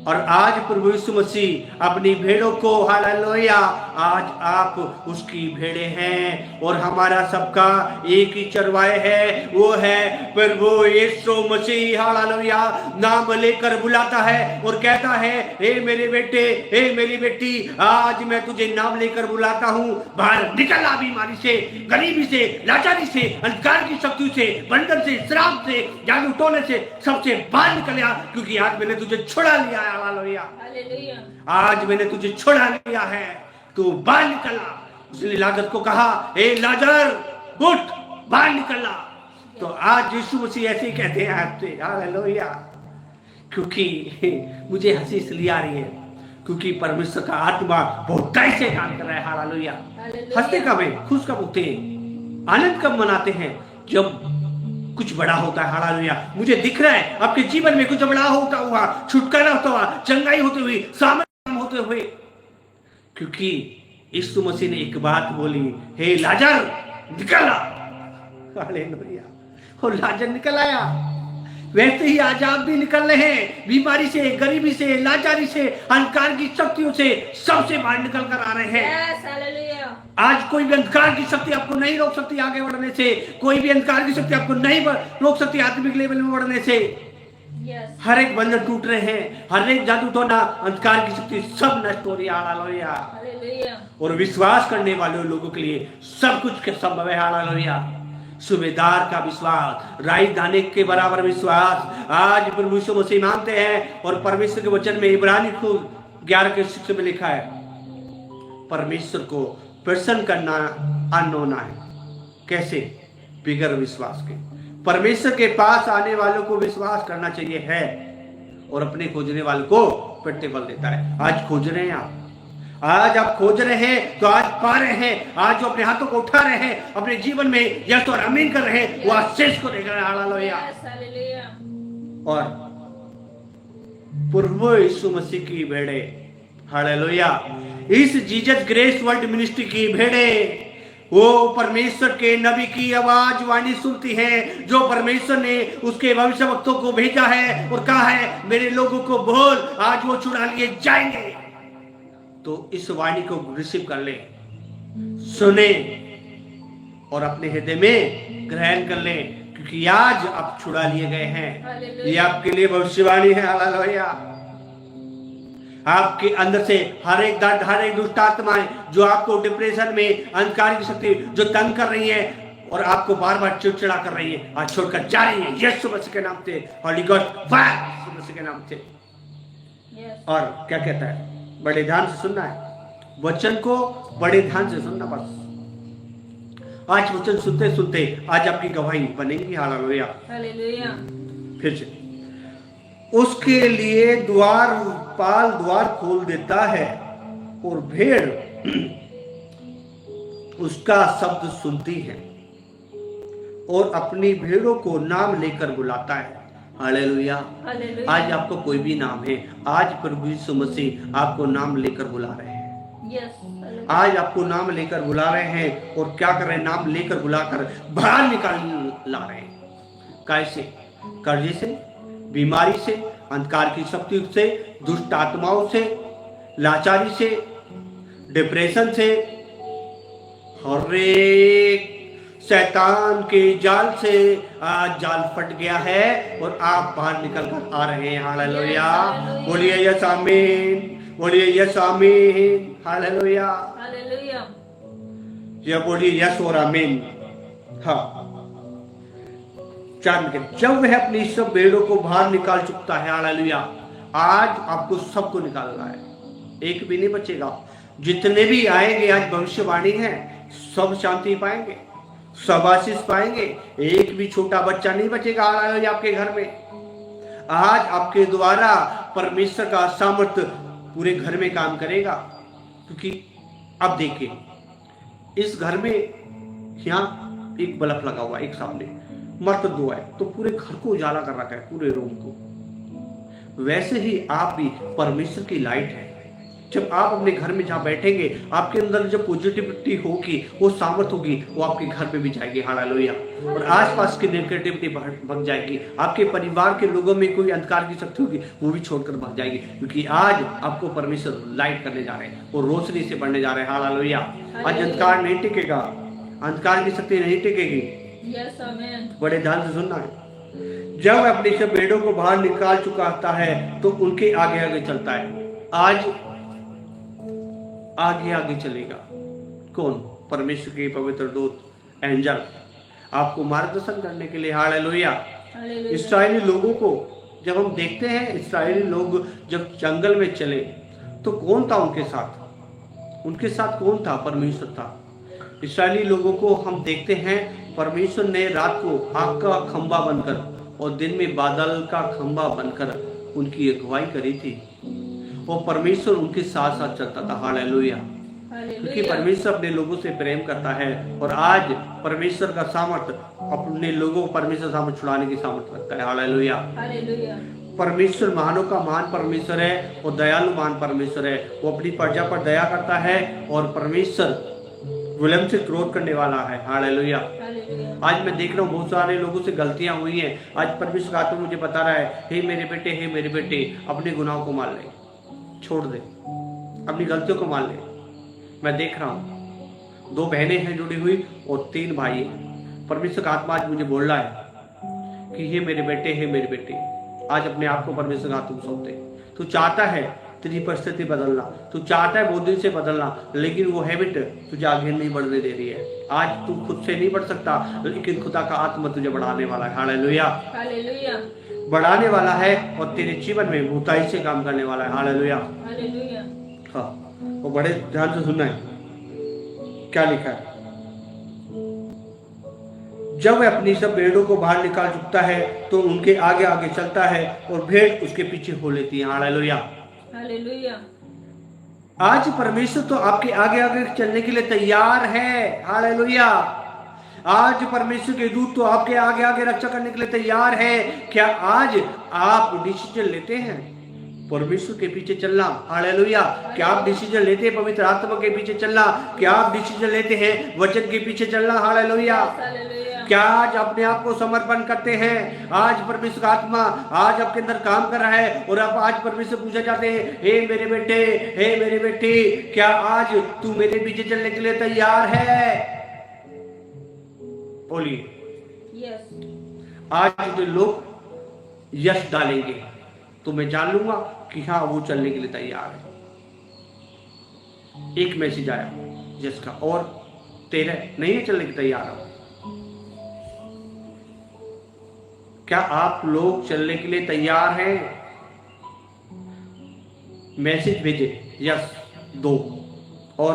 और आज प्रभु यीशु मसीह अपनी भेड़ों को, हालेलुया, आज आप उसकी भेड़े हैं। और हमारा सबका एक ही चरवाए है, वो है प्रभु यीशु मसीह। हालेलुया। नाम लेकर बुलाता है और कहता है, हे मेरे बेटे, हे मेरी बेटी, आज मैं तुझे नाम लेकर बुलाता हूँ। बाहर निकल आ बीमारी से, गरीबी से, लाचारी से, अंधकार की शक्ति से, बंधन से, श्राप से, जादू टोने से, सबसे बाहर निकल आ, क्योंकि आज मैंने तुझे छुड़ा लिया है। हालेलुया। आज मैंने तुझे छुड़ा लिया है, तू बाहर निकला। उसने लाजर को कहा, हे लाजर उठ, बाहर निकला। तो आज यीशु मसीह ऐसे ही कहते हैं आपसे। हालेलुया। क्योंकि मुझे हंसी इसलिए आ रही है क्योंकि परमेश्वर का आत्मा बहुत तेज से काम कर रहा है। हालेलुया। हंसते कब है, खुश कब होते हैं, आनंद कब मनाते हैं, जब कुछ बड़ा होता है। हालेलुया। मुझे दिख रहा है आपके जीवन में कुछ बड़ा होता हुआ, छुटकारा होता हुआ, चंगाई होते हुए, सामर्थ्य होते हुए, क्योंकि यीशु मसीह ने एक बात बोली, हे लाजर निकल आ। हालेलुया। और लाजर निकल आया। वैसे ही आज आप भी निकल रहे हैं, बीमारी से, गरीबी से, लाचारी से, अंधकार की शक्तियों से, सबसे बाहर निकल कर आ रहे हैं। आज कोई भी अंधकार की शक्ति आपको नहीं रोक सकती आगे बढ़ने से। कोई भी अंधकार की शक्ति आपको नहीं रोक सकती आत्मिक लेवल में बढ़ने से। हर एक बंधन टूट रहे हैं, हर एक जादू टोना, अंधकार की शक्ति सब नष्ट हो रही है। हालेलुया। और विश्वास करने वाले लोगों के लिए सब कुछ के संभव है। हालेलुया। सूबेदार का विश्वास, राई दाने के बराबर विश्वास आज प्रभु यीशु मसीह मानते हैं। और परमेश्वर के वचन में इब्रानी 11 के 6 में लिखा है, परमेश्वर को प्रसन्न करना अनहोना है। कैसे? बिगर विश्वास के। परमेश्वर के पास आने वालों को विश्वास करना चाहिए है, और अपने खोजने वालों को प्रतिफल देता है। आज खोज रहे हैं आप, आज आप खोज रहे हैं तो आज पा रहे हैं। आज जो अपने हाथों को उठा रहे हैं, अपने जीवन में यस और आमीन कर रहे हैं, वो आशीष को देख रहे हैं। हालेलुया। और प्रभु यीशु मसीह की भेड़े, हालेलुया, इस जीसस ग्रेस वर्ल्ड मिनिस्ट्री की भेड़े, वो परमेश्वर के नबी की आवाज वाणी सुनती हैं, जो परमेश्वर ने उसके भविष्यवक्तों को भेजा है और कहा है, मेरे लोगों को बोल, आज वो छुड़ा लिए जाएंगे। तो इस वाणी को रिसीव कर ले, सुने और अपने हृदय में ग्रहण कर ले, क्योंकि आज आप छुड़ा लिए गए हैं। ये आपके लिए भविष्यवाणी है। हालेलुया। आपके अंदर से हर एक दर्द, हर एक दुष्ट आत्माएं जो आपको डिप्रेशन में, अंधकार की शक्ति जो तंग कर रही है और आपको बार बार चिड़चिड़ा कर रही है, आज छोड़कर जा रही है यीशु मसीह के नाम से। हॉली गॉड फायर यीशु मसीह के नाम से। और क्या कहता है? बड़े ध्यान से सुनना है वचन को, बड़े ध्यान से सुनना। बस आज वचन सुनते सुनते आज आपकी गवाही बनेगी। हालेलुया। फिर से उसके लिए द्वार खोल देता है और भेड़ उसका शब्द सुनती है और अपनी भेड़ों को नाम लेकर बुलाता है। हालेलुया। हालेलुया। आज आपका कोई भी नाम है, आज प्रभु यीशु मसीह आपको नाम लेकर बुला रहे हैं। यस। आज आपको नाम लेकर बुला रहे हैं और क्या कर रहे हैं, नाम लेकर बुलाकर बाहर निकाल ला रहे हैं। कैसे? कर्जे से, बीमारी से, अंधकार की शक्ति से, दुष्ट आत्माओं से, लाचारी से, डिप्रेशन से, हर एक शैतान के जाल से आज जाल फट गया है और आप बाहर निकल कर आ रहे हैं। हालेलुया। बोलिए यस आमीन, बोलिए यस आमीन। Hallelujah, hallelujah. ये बोलिए यस और आमीन। हाँ, जब वह अपनी सब भेड़ों को बाहर निकाल चुकता है, हालेलुया, आज आपको सबको निकालना है, एक भी नहीं बचेगा। जितने भी आएंगे आज भविष्यवाणी है, सब शांति पाएंगे, सब आशीष पाएंगे, एक भी छोटा बच्चा नहीं बचेगा हालेलुया आपके घर में। आज आपके द्वारा परमेश्वर का सामर्थ्य पूरे घर में काम करेगा, क्योंकि अब देखिए इस घर में यहाँ एक बल्ब लगा हुआ है, एक सामने मर्द दो है, तो पूरे घर को उजाला कर रखा है, पूरे रूम को। वैसे ही आप भी परमेश्वर की लाइट है। जब आप अपने घर में जहाँ बैठेंगे, आपके अंदर जो पॉजिटिविटी होगी, वो सामर्थ होगी, वो आपके घर पे भी जाएगी हालेलुया। और आसपास की नेगेटिविटी भाग जाएगी, आपके परिवार के लोगों में कोई अंधकार की शक्ति होगी, वो भी छोड़कर भाग जाएगी, क्योंकि आज आपको परमेश्वर लाइट करने जा रहे हैं, वो रोशनी से बढ़ने जा रहे हैं हालेलुया। आज अंधकार नहीं टिकेगा, अंधकार की शक्ति नहीं टिकेगी। यस आमीन। बड़े ध्यान से सुनना है। जब अपनी सब भेड़ों को बाहर निकाल चुका आता है तो उनके आगे आगे चलता है। आज आगे आगे चलेगा कौन? परमेश्वर के पवित्र दूत, एंजल, आपको मार्गदर्शन करने के लिए हालेलुया। इस्राएली लोगों को जब हम देखते हैं, इस्राएली लोग जब जंगल में चले तो कौन था उनके साथ? उनके साथ कौन था? परमेश्वर था। इस्राएली लोगों को हम देखते हैं, परमेश्वर ने रात को आग का खंबा बनकर और दिन में बादल का खंबा बनकर उनकी अगुवाई करी थी, और परमेश्वर उनके साथ साथ चलता था हालेलुया। क्योंकि परमेश्वर अपने लोगों से प्रेम करता है, और आज परमेश्वर का सामर्थ्य अपने लोगों को परमेश्वर सामने छुड़ाने की सामर्थ्य रखता है हालेलुया। परमेश्वर महानों का महान परमेश्वर है और दयालु महान परमेश्वर है। वो अपनी प्रजा पर दया करता है, और परमेश्वर विलंब से क्रोध करने वाला है हालेलुया। आज मैं देख रहा हूँ बहुत सारे लोगों से गलतियां हुई हैं। आज परमेश्वर आत्मा मुझे बता रहा है, हे मेरे बेटे, हे मेरे बेटे, अपने गुनाहों को मान ले, छोड़ दे, अपनी गलतियों को मान ले। मैं देख रहा हूँ 2 बहनें हैं जुड़ी हुई और 3 भाई हैं। परमेश्वर का आत्मा आज मुझे बोल रहा है कि हे मेरे बेटे, हे मेरे बेटे, आज अपने आप को परमेश्वर का आत्मा सौंप दे। तू चाहता है तेरी परिस्थिति बदलना, तू चाहता है बहुत दिन से बदलना, लेकिन वो हैबिट तुझे आगे नहीं बढ़ने दे रही है। आज तू खुद से नहीं बढ़ सकता, लेकिन खुदा का आत्मा तुझे बढ़ाने वाला है हालेलुया। हालेलुया। बढ़ाने वाला है और तेरे जीवन में भूताई से काम करने वाला है हालेलुया। हालेलुया। हाँ, वो बड़े ध्यान से सुनना है क्या लिखा है। जब वह अपनी सब भेड़ों को बाहर निकाल चुकता है तो उनके आगे आगे चलता है और भेड़ उसके पीछे हो लेती है हालेलुया। हालेलुया। आज परमेश्वर तो आपके आगे आगे चलने के लिए तैयार है हालेलुया। आज परमेश्वर के दूत तो आपके आगे आगे रक्षा करने के लिए तैयार है। क्या आज आप डिसीजन लेते हैं परमेश्वर के पीछे चलना हालेलुया? क्या आप डिसीजन लेते हैं पवित्र आत्मा के पीछे चलना? क्या आप डिसीजन लेते हैं वचन के पीछे चलना हालेलुया? क्या आज अपने आप को समर्पण करते हैं? आज परमेश्वर आत्मा आज आपके अंदर काम कर रहा है, और आप आज परमेश्वर पूछना चाहते हैं, हे मेरे बेटे, हे मेरे बेटी, क्या आज तू मेरे पीछे चलने के लिए तैयार है? बोलिए यस। आज जो लोग यस डालेंगे तो मैं जान लूंगा कि हाँ वो चलने के लिए तैयार है। एक मैसेज आया यस का, और 13 नहीं है चलने के तैयार हो। क्या आप लोग चलने के लिए तैयार हैं? मैसेज भेजे यस 2 और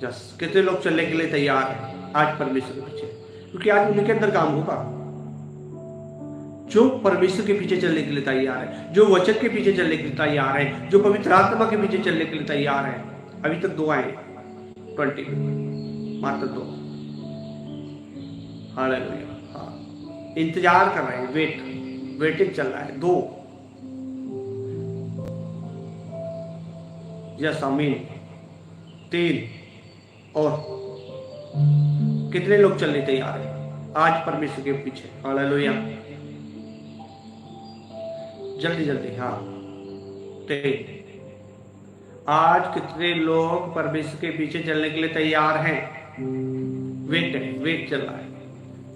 यस। कितने लोग चलने के लिए तैयार हैं आज परमेश्वर के पीछे? क्योंकि आज उनके अंदर काम होगा जो परमेश्वर के पीछे चलने के लिए तैयार है, जो वचन के पीछे चलने के लिए तैयार है, जो पवित्र आत्मा के पीछे चलने के लिए तैयार है। अभी तक 2 आए 20 मात्र 2 हालेलुया। हाँ, इंतजार कर रहे हैं, वेटिंग चल रहा है। 2, यस आमीन। 3, और कितने लोग चलने तैयार हैं आज परमेश्वर के पीछे? हालेलुया, जल्दी जल्दी। हाँ, 3। आज कितने लोग परमेश्वर के पीछे चलने के लिए तैयार हैं? वेट चल रहा है।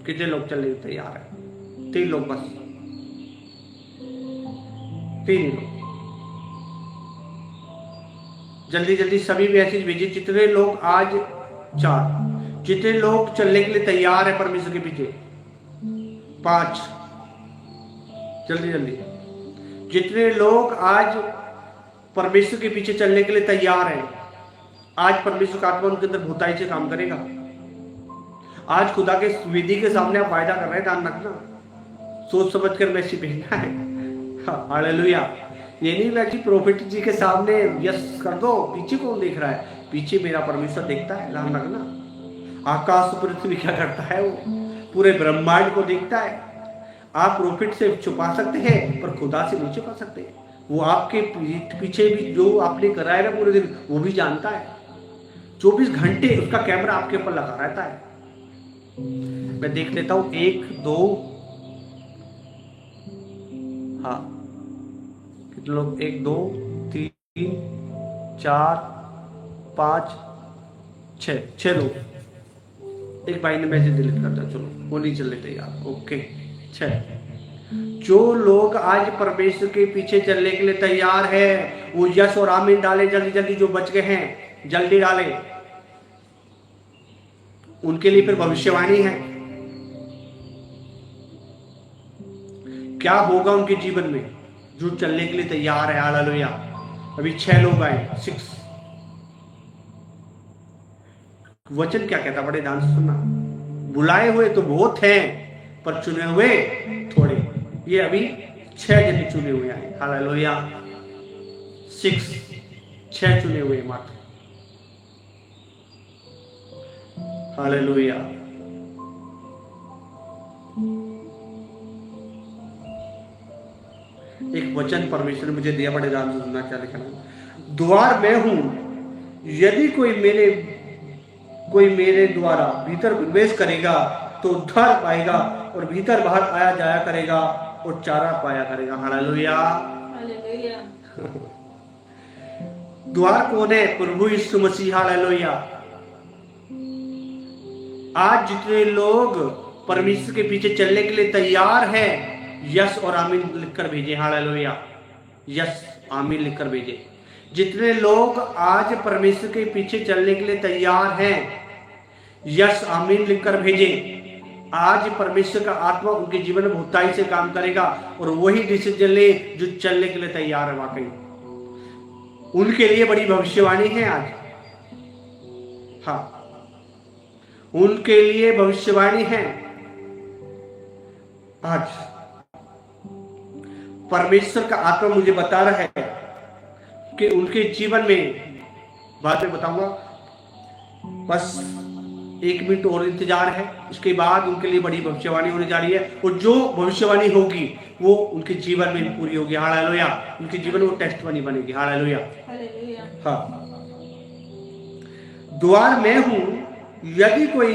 कितने लोग चलने के लिए तैयार हैं? 3 लोग बस, 3 लोग। जल्दी जल्दी सभी मैसेज भेजिए। जितने लोग आज 4, जितने लोग चलने के लिए तैयार है परमेश्वर के पीछे। 5, जल्दी जल्दी। जितने लोग आज परमेश्वर के पीछे चलने के लिए तैयार हैं, आज परमेश्वर का आत्मा उनके अंदर बहुताई से काम करेगा। आज खुदा के विधि के सामने आप वायदा कर रहे हैं, ध्यान रखना, सोच समझ कर मैसेज भेजना है। हालेलुया। ये नहीं मैसेज प्रोफेट जी के सामने यस कर दो, पीछे कौन देख रहा है? पीछे मेरा परमेश्वर देखता है, ध्यान रखना। आकाश पृथ्वी क्या करता है? वो पूरे ब्रह्मांड को देखता है। आप प्रॉफिट से छुपा सकते हैं पर खुदा से नहीं छुपा सकते। वो आपके पीछे भी जो आपने कराया ना पूरे दिन, वो भी जानता है। 24 घंटे उसका कैमरा आपके ऊपर लगा रहता है। मैं देख लेता हूं, 1, 2, हाँ, कितने लोग? 1, 2, 3, 4, 5, 6 लोग। एक भाई ने मैसेज डिलीट कर दिया, चलो वो नहीं चलने तैयार। ओके, 6। जो लोग आज परमेश्वर के पीछे चलने के लिए तैयार है, वो यस और आमीन डाले जल्दी जल्दी। जो बच गए हैं जल्दी डाले। उनके लिए फिर भविष्यवाणी है, क्या होगा उनके जीवन में जो चलने के लिए तैयार है। हालेलुया। अभी 6 लोग आए, 6। वचन क्या कहता, बड़े ध्यान से सुनना। बुलाए हुए तो बहुत हैं पर चुने हुए थोड़े। ये अभी 6 जने चुने हुए आए। हालेलुया। 6 चुने हुए मात्र। हालेलुया। एक वचन परमेश्वर ने मुझे दिया, बड़े ध्यान से सुनना। क्या लिखा? द्वार मैं हूं, यदि कोई मेरे द्वारा भीतर प्रवेश करेगा तो उद्धार पाएगा और भीतर बाहर आया जाया करेगा और चारा पाया करेगा। हालेलुया। द्वार कौन है? प्रभु यीशु मसीह। हालेलुया। आज जितने लोग परमेश्वर के पीछे चलने के लिए तैयार हैं, यस और आमीन लिखकर भेजे। हालेलुया। यस आमीन लिखकर भेजे। जितने लोग आज परमेश्वर के पीछे चलने के लिए तैयार हैं, यस आमीन लिखकर भेजे। आज परमेश्वर का आत्मा उनके जीवन में बहुताई से काम करेगा और वही डिसीजन ले जो चलने के लिए तैयार है। वाकई उनके लिए बड़ी भविष्यवाणी है आज। हाँ, उनके लिए भविष्यवाणी है आज। परमेश्वर का आत्मा मुझे बता रहा है कि उनके जीवन में, बाद में बताऊंगा, बस 1 मिनट और इंतजार है, इसके बाद उनके लिए बड़ी भविष्यवाणी होने जा रही है। और जो भविष्यवाणी होगी वो उनके जीवन में पूरी होगी। हालेलुया। उनके जीवन में वो टेस्टमनी बनेगी। हालेलुया। हाँ, द्वार मैं हूं, यदि कोई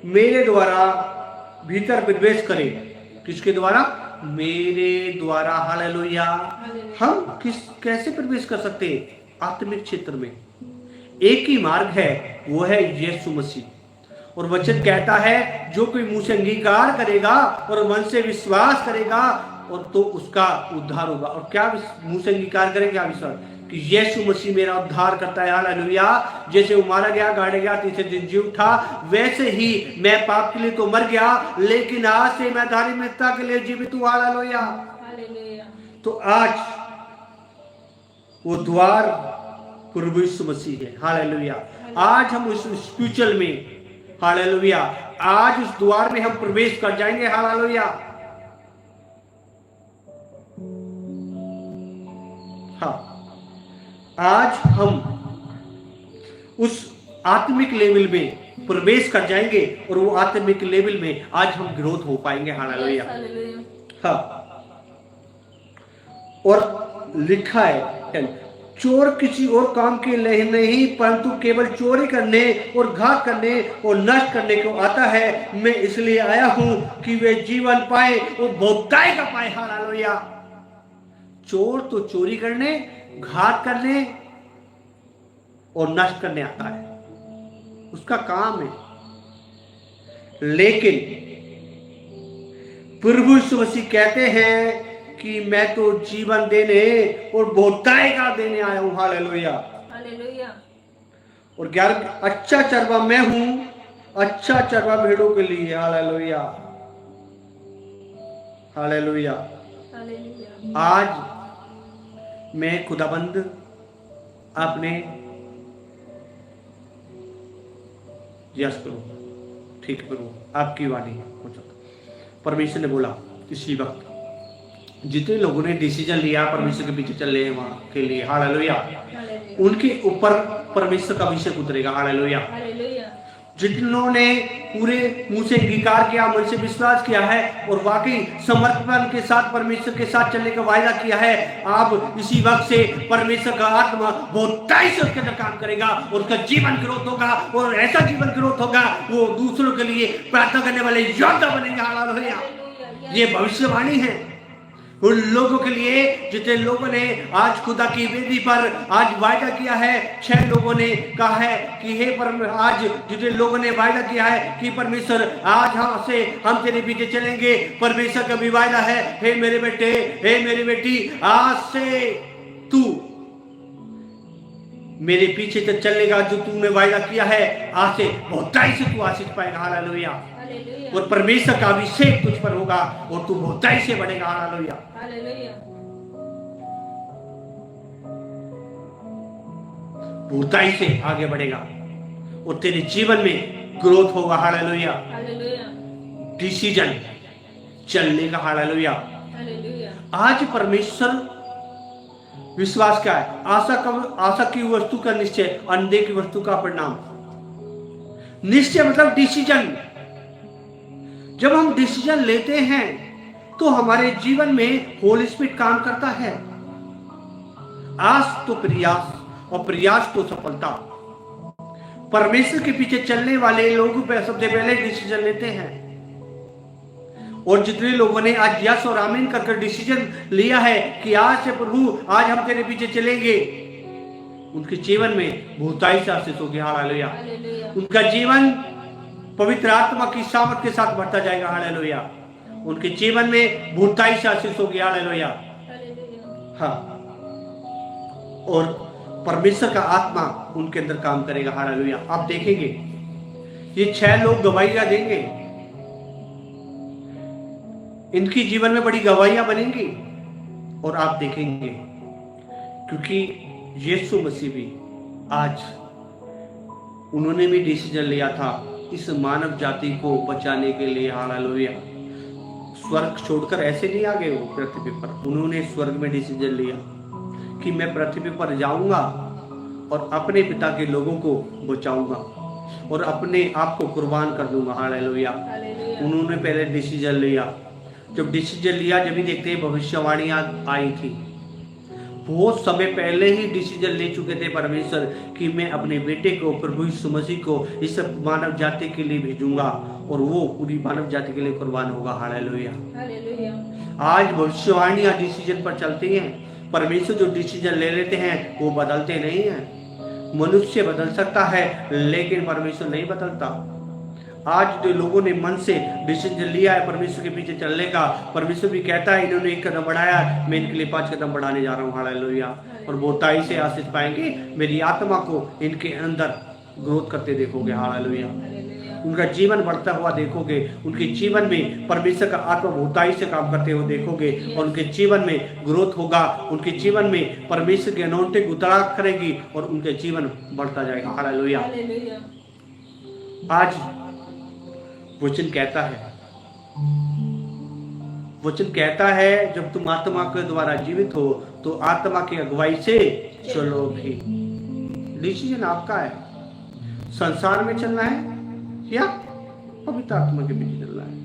मेरे द्वारा भीतर प्रवेश करे। किसके द्वारा? मेरे द्वारा। हालेलुया। हम कैसे प्रवेश कर सकते हैं? आत्मिक क्षेत्र में एक ही मार्ग है, वो है यीशु मसीह। और वचन कहता है जो कोई मुंह से अंगीकार करेगा और मन से विश्वास करेगा और तो उसका उद्धार होगा। और क्या मुंह से अंगीकार करें? क्या विश्वास कि यीशु मसीह मेरा उद्धार करता है। हालेलुया। जैसे वो मारा गया, गाड़ा गया, तीसरे दिन जी उठा, वैसे ही मैं पाप के लिए तो मर गया, लेकिन आज से मैं धार्मिकता के लिए जीवित हूं। हालेलुया। तो आज वो द्वार प्रभु यीशु मसीह है। हालेलुया। आज हम उस स्पिरिचुअल में, हालेलुया, आज उस द्वार में हम प्रवेश कर जाएंगे। हालेलुया। हाँ, आज हम उस आत्मिक लेवल में, प्रवेश कर जाएंगे और वो आत्मिक लेवल में आज हम ग्रोथ हो पाएंगे। हालेलुया। हाँ, और लिखा है चोर किसी और काम के लिए नहीं परंतु केवल चोरी करने और घात करने और नष्ट करने को आता है। मैं इसलिए आया हूं कि वे जीवन पाए और बहुतायत का पाए। हालेलुया। चोर तो चोरी करने, घात करने और नष्ट करने आता है, उसका काम है। लेकिन प्रभु यीशु मसीह कहते हैं कि मैं तो जीवन देने और बहुतायत का देने आया हूं। हालेलुया। हालेलुया। और 11 अच्छा चरवा मैं हूं, अच्छा चरवा भेड़ों के लिए। हालेलुया। हालेलुया। हालेलुया। आज मैं खुदाबंद आपने यस करो, ठीक करो, आपकी वाणी हो जाता। परमेश्वर ने बोला इसी वक्त जितने लोगों ने डिसीजन लिया परमेश्वर के पीछे चल रहे हैं वहां के लिए, हालेलुया, उनके ऊपर परमेश्वर का अभिषेक उतरेगा। हालेलुया। जिन्होंने पूरे मुंह से अंगीकार किया, मन से विश्वास किया है और वाकई समर्पण के साथ परमेश्वर के साथ चलने का वायदा किया है, आप इसी वक्त से परमेश्वर का आत्मा बहुतायत से उसके अंदर काम करेगा और उसका जीवन ग्रोथ होगा और ऐसा जीवन ग्रोथ होगा वो दूसरों के लिए प्रार्थना करने वाले योद्धा बनेंगे। हालेलुया। ये भविष्यवाणी है उन लोगों के लिए जितने लोगों ने आज खुदा की वेदी पर आज वायदा किया है। 6 लोगों ने कहा है कि हे आज जितने लोगों ने वायदा किया है कि परमेश्वर आज हम तेरे पीछे चलेंगे। परमेश्वर का भी वायदा है, हे मेरे बेटे, हे मेरी बेटी, आज से तू मेरे पीछे तक चलेगा। जो तूने वायदा किया है आज से बहुतायत से तू आशीष पाएगा। हालेलुया। और परमेश्वर का अभिषेक तुझ पर होगा और तू बहुतायत से बढ़ेगा। हालेलुया। बहुतायत से आगे बढ़ेगा और तेरे जीवन में ग्रोथ होगा। हालेलुया। डिसीजन चलने का। हालेलुया। आज परमेश्वर विश्वास क्या है? आशा की वस्तु का निश्चय, अनदेखी वस्तु का परिणाम। निश्चय मतलब डिसीजन। जब हम डिसीजन लेते हैं तो हमारे जीवन में होली स्पिरिट काम करता है। आस तो प्रयास और प्रयास तो सफलता। परमेश्वर के पीछे चलने वाले लोगों पे सबसे पहले डिसीजन लेते हैं और जितने लोगों ने आज यस और आमीन करके डिसीजन लिया है कि आज से प्रभु आज हम तेरे पीछे चलेंगे, उनके जीवन में बहुतायत से आशीष होगी। हालेलुया। उनका जीवन पवित्र आत्मा की सामर्थ के साथ बढ़ता जाएगा। हालेलुया। उनके जीवन में बहुतायत से आशीष होगी। हालेलुया। हाँ, और परमेश्वर का आत्मा उनके अंदर काम करेगा। हालेलुया। आप देखेंगे ये 6 लोग गवाहियां देंगे, इनकी जीवन में बड़ी गवाहियां बनेंगी और आप देखेंगे क्योंकि यीशु मसीह भी आज उन्होंने भी डिसीजन लिया था इस मानव जाति को बचाने के लिए। हालेलुया। स्वर्ग छोड़कर ऐसे नहीं आ गए वो पृथ्वी पर, उन्होंने स्वर्ग में डिसीजन लिया कि मैं पृथ्वी पर जाऊंगा और अपने पिता के लोगों को बचाऊंगा और अपने आप को कुर्बान कर दूंगा। हालेलुया। उन्होंने पहले डिसीजन लिया। जब डिसीजन लिया, जब भी देखते हैं भविष्यवाणियां आई थी, बहुत समय पहले ही डिसीजन ले चुके थे परमेश्वर कि मैं अपने बेटे को प्रभु यीशु मसीह को इस मानव जाति के लिए भेजूंगा और वो पूरी मानव जाति के लिए कुर्बान होगा। हालेलुया। आज भविष्यवाणियां डिसीजन पर चलती हैं। परमेश्वर जो डिसीजन ले लेते हैं वो बदलते नहीं हैं। मनुष्य बदल सकता है लेकिन परमेश्वर नहीं बदलता। आज जो लोगों ने मन से डिसीजन लिया है परमेश्वर के पीछे चलने का, परमेश्वर भी कहता है इन्होंने 1 कदम बढ़ाया, मैं इनके लिए 5 कदम बढ़ाने जा रहा हूँ। हालेलुया। और बहुतायत से आशीष पाएंगे। मेरी आत्मा को इनके अंदर ग्रोथ करते देखोगे। हालेलुया। उनका जीवन बढ़ता हुआ देखोगे। उनके जीवन में परमेश्वर का आत्मा बहुतायत से काम करते हुए देखोगे और उनके जीवन में ग्रोथ होगा। उनके जीवन में परमेश्वर की अनॉइंटिंग उतरा करेगी और उनके जीवन बढ़ता जाएगा। हालेलुया। आज वचन कहता है जब तुम आत्मा के द्वारा जीवित हो तो आत्मा की अगुवाई से चलो भी। डिसीजन आपका है। संसार में चलना है या पवित्र आत्मा के पीछे चलना है?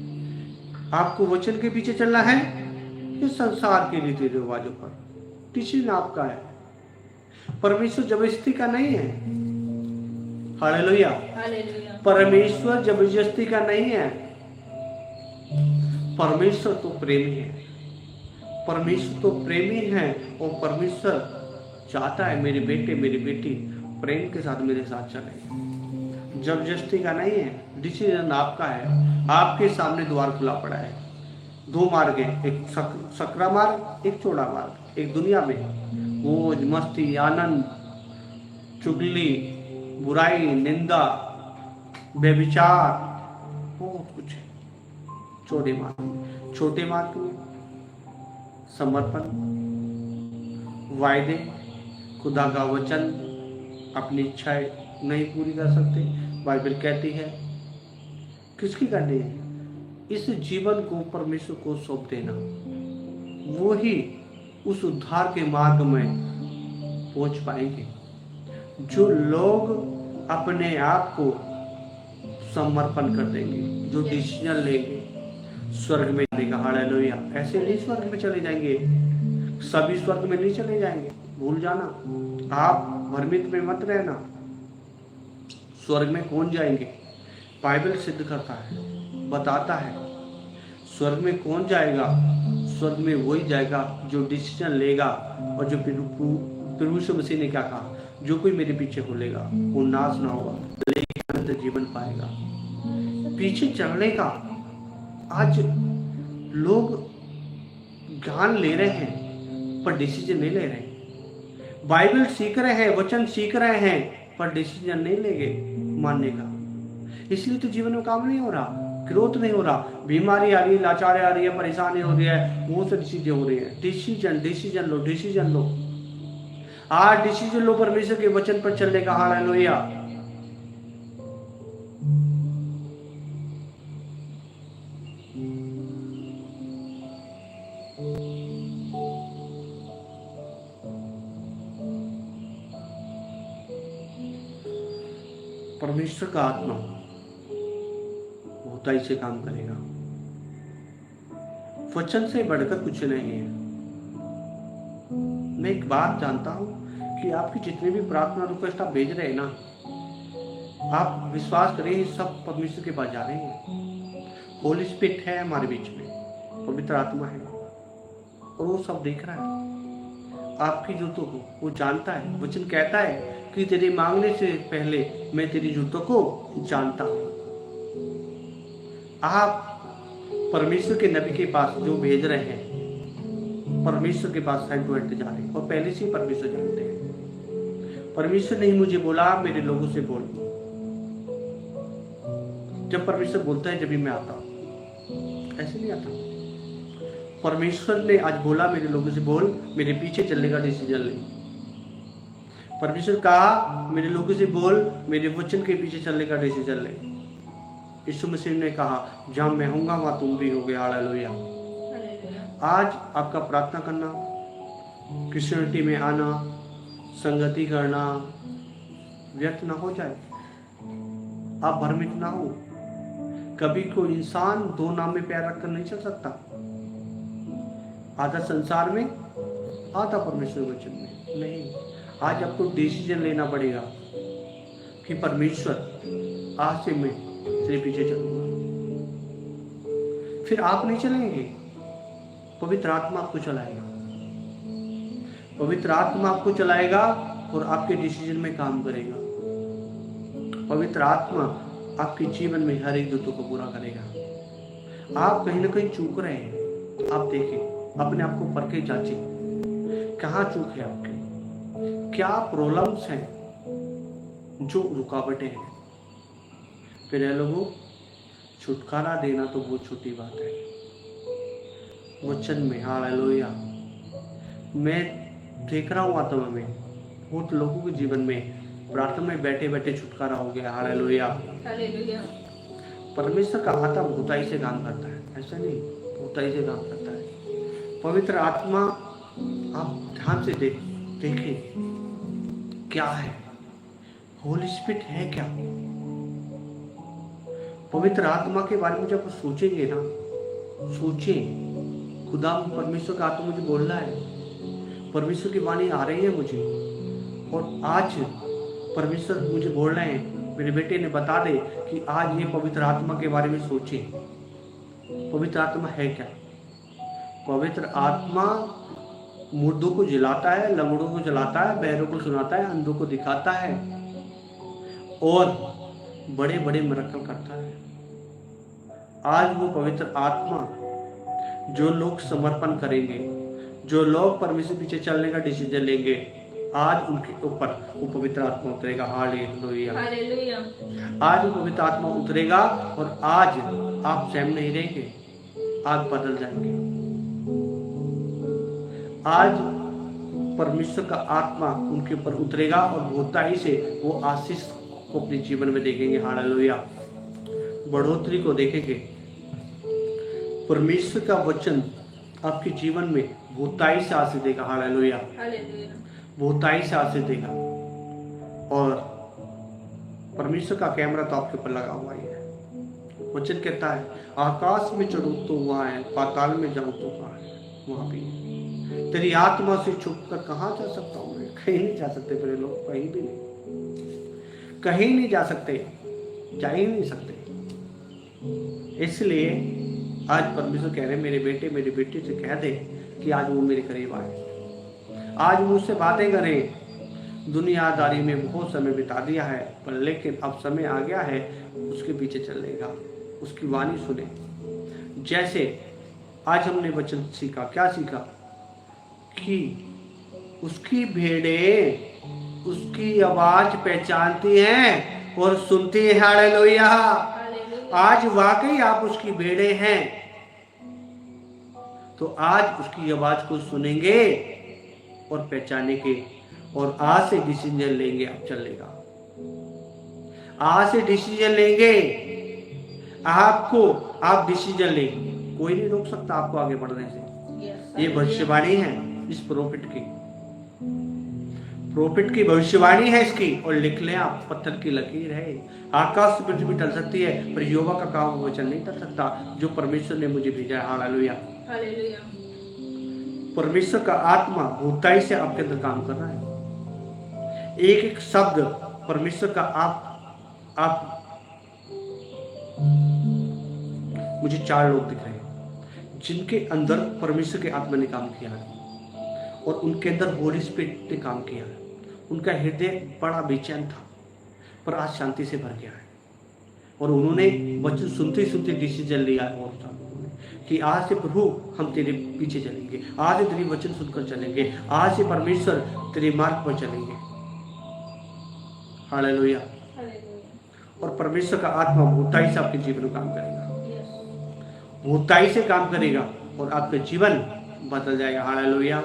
आपको वचन के पीछे चलना है या संसार के रीति रिवाजों पर? डिसीजन आपका है। परमेश्वर जबरदस्ती का नहीं है। हालेलुया। हालेलुया। परमेश्वर जबरदस्ती का नहीं है। परमेश्वर तो प्रेमी है। परमेश्वर तो प्रेमी है और परमेश्वर चाहता है मेरे बेटे मेरी बेटी प्रेम के साथ मेरे साथ चले। जबरदस्ती का नहीं है। डिसीजन आपका है। आपके सामने द्वार खुला पड़ा है। दो मार्ग है, एक सकरा मार्ग, एक चौड़ा मार्ग। एक दुनिया में मौज मस्ती आनंद चुगली बुराई निंदा व्यभिचार बहुत कुछ है। छोटे मार्ग में समर्पण वायदे खुदा का वचन अपनी इच्छाएं नहीं पूरी कर सकते। बाइबल कहती है किसकी करनी है? इस जीवन को परमेश्वर को सौंप देना। वो ही उस उद्धार के मार्ग में पहुंच पाएंगे। जो लोग अपने आप को समर्पण कर देंगे, जो डिसीजन लेंगे, स्वर्ग में जाने का। हालेलुया। ऐसे नहीं स्वर्ग में चले जाएंगे। सभी स्वर्ग में नहीं चले जाएंगे, भूल जाना। आप भ्रमित में मत रहना। स्वर्ग में कौन जाएंगे? बाइबल सिद्ध करता है, बताता है। स्वर्ग में कौन जाएगा? स्वर्ग में वही जाएगा जो डिसीजन लेगा और जो प्रभु यीशु मसीह ने क्या कहा, जो कोई मेरे पीछे बोलेगा वो नाश ना होगा लेकिन अनंत जीवन पाएगा। पीछे चलने का आज लोग ज्ञान ले रहे हैं पर डिसीजन नहीं ले रहे। बाइबल सीख रहे हैं, वचन सीख रहे हैं पर डिसीजन नहीं लेंगे मानने का। इसलिए तो जीवन में काम नहीं हो रहा, ग्रोथ नहीं हो रहा। बीमारी आ रही है, लाचारी आ रही है, परेशानी हो रही है, बहुत सारी चीजें हो रही है। डिसीजन लो। आज डिसीजन लो परमेश्वर के वचन पर चलने का। हालेलुया। परमेश्वर का आत्मा होता से काम करेगा। वचन से बढ़कर कुछ नहीं है। मैं एक बात जानता हूं कि आपकी जितने भी प्रार्थना रिक्वेस्ट आप भेज रहे हैं ना, आप विश्वास करें सब परमेश्वर के पास जा रहे हैं। होली स्पिरिट है हमारे बीच में, पवित्र आत्मा है और वो सब देख रहा है आपकी जरूरतों को। वो जानता है। वचन कहता है कि तेरे मांगने से पहले मैं तेरी जरूरतों को जानता हूं। आप परमेश्वर के नबी के पास जो भेज रहे हैं, परमेश्वर के पास साइड टू साइड जा रहे हैं और पहले से ही परमेश्वर जानते हैं। परमेश्वर ने ही मुझे बोला मेरे लोगों से बोल। जब परमेश्वर बोलता है जब भी मैं आता हूं, ऐसे नहीं आता। परमेश्वर ने आज बोला मेरे लोगों से बोल, मेरे पीछे चलने का डिसीजन ले। परमेश्वर कहा मेरे लोगों से बोल, मेरे वचन के पीछे चलने का डिसीजन ले। यीशु मसीह ने कहा जहां मैं होऊंगा वहां तुम भी होगे। हालेलुया। आज आपका प्रार्थना करना, क्रिश्चियनिटी में आना, संगति करना व्यर्थ ना हो जाए। आप भ्रमित ना हो। कभी कोई इंसान दो नाम में प्यार रखकर नहीं चल सकता। आधा संसार में, आधा परमेश्वर वचन में। नहीं, आज आपको डिसीजन लेना पड़ेगा कि परमेश्वर आज से मैं तेरे पीछे चलूंगा। फिर आप नहीं चलेंगे, पवित्र आत्मा आपको चलाएगा। पवित्र आत्मा आपको चलाएगा और आपके डिसीजन में काम करेगा। पवित्र आत्मा आपके जीवन में हर एक जरूरतों को पूरा करेगा। आप कहीं ना कहीं चूक रहे हैं। आप देखें, अपने आप को परखे जांचे, कहाँ चूक है आपके, क्या प्रॉब्लम्स हैं, जो रुकावटें हैं। फिर लोगों, छुटकारा देना तो बहुत छोटी बात है। वचन में, हालेलुया। मैं देख रहा हूँ आत्मा में बहुत लोगों के जीवन में प्रार्थना में बैठे बैठे छुटकारा हो गया। हालेलुया। परमेश्वर का आत्मा भूताई से काम करता है, ऐसा नहीं, भूताई से काम करता है। पवित्र आत्मा, आप ध्यान से देखिए क्या है। होली स्पिरिट है क्या? पवित्र आत्मा के बारे में जब सोचेंगे ना, सोचें, खुदा परमेश्वर का आत्मा मुझे बोल रहा है, परमेश्वर की वाणी आ रही है मुझे, और आज परमेश्वर मुझे बोल रहे हैं, मेरे बेटे ने बता दे कि आज ये पवित्र आत्मा के बारे में सोचे। पवित्र आत्मा है क्या? पवित्र आत्मा मुर्दों को जिलाता है, लंगड़ों को जलाता है, बहरों को सुनाता है, अंधों को दिखाता है और बड़े बड़े मिरेकल करता है। आज वो पवित्र आत्मा जो लोग समर्पण करेंगे, जो लोग परमेश्वर पीछे चलने का डिसीजन लेंगे, आज उनके ऊपर वो पवित्र आत्मा उतरेगा। Hallelujah, hallelujah. आज वो पवित्र आत्मा उतरेगा और आज आप सहम नहीं रहेंगे, आज बदल जाएंगे। आज परमेश्वर का आत्मा उनके ऊपर उतरेगा और बहुतायी से वो आशीष को अपने जीवन में देखेंगे। हालेलुया, बढ़ोतरी को देखेंगे। परमेश्वर का वचन आपके जीवन में बहुतायी से आशीष देगा। हालेलुया, बहुतायी से आशीष देगा। और परमेश्वर का कैमरा तो आपके ऊपर लगा हुआ ही है। वचन कहता है, आकाश में चढ़ूं तो वहां है, पाताल में जाऊं तो वहां है, वहां भी है। तेरी आत्मा से छुप कर कहाँ जा सकता हूं मैं? कहीं नहीं जा सकते मेरे लोग, कहीं भी नहीं, कहीं नहीं जा सकते, जा ही नहीं सकते। इसलिए आज परमेश्वर कह रहे, मेरे बेटे मेरे बेटी से कह दे कि आज वो मेरे करीब आए, आज मुझसे बातें करें। दुनियादारी में बहुत समय बिता दिया है, पर लेकिन अब समय आ गया है उसके पीछे चलेगा, उसकी वाणी सुने। जैसे आज हमने वचन सीखा, क्या सीखा? कि उसकी भेड़ें उसकी आवाज पहचानती हैं और सुनती हैं। हालेलुया, आज वाकई आप उसकी भेड़ें हैं, तो आज उसकी आवाज को सुनेंगे और पहचानेंगे और आज से डिसीजन लेंगे। अब चलेगा, आज से डिसीजन लेंगे। आपको आप डिसीजन लेंगे, कोई नहीं रोक सकता आपको आगे बढ़ने से। ये भविष्यवाणी है इस प्रोफिट की भविष्यवाणी है इसकी। और लिख लें आप, पत्थर की लकीर है। आकाश से पृथ्वी टल सकती है पर यहोवा का काम वचन नहीं टल सकता जो परमेश्वर ने मुझे भेजा है। Hallelujah, hallelujah. परमेश्वर का आत्मा बहुतायी से आपके अंदर काम कर रहा है। एक एक शब्द परमेश्वर का आप मुझे 4 लोग दिख रहे हैं जिनके अंदर परमेश्वर के आत्मा ने काम किया है और उनके अंदर होली स्पिरिट ने काम किया है। उनका हृदय बड़ा बेचैन था पर आज शांति से भर गया है और उन्होंने वचन सुनते सुनते डिसीजन लिया है और कि आज से प्रभु हम तेरे पीछे चलेंगे, आज से तेरी वचन सुनकर चलेंगे, आज से परमेश्वर तेरे मार्ग पर चलेंगे। हालेलुया। और परमेश्वर का आत्मा बहुतायी से आपके जीवन में काम करेगा, बहुतायी से काम करेगा और आपका जीवन बदल जाएगा। Hallelujah,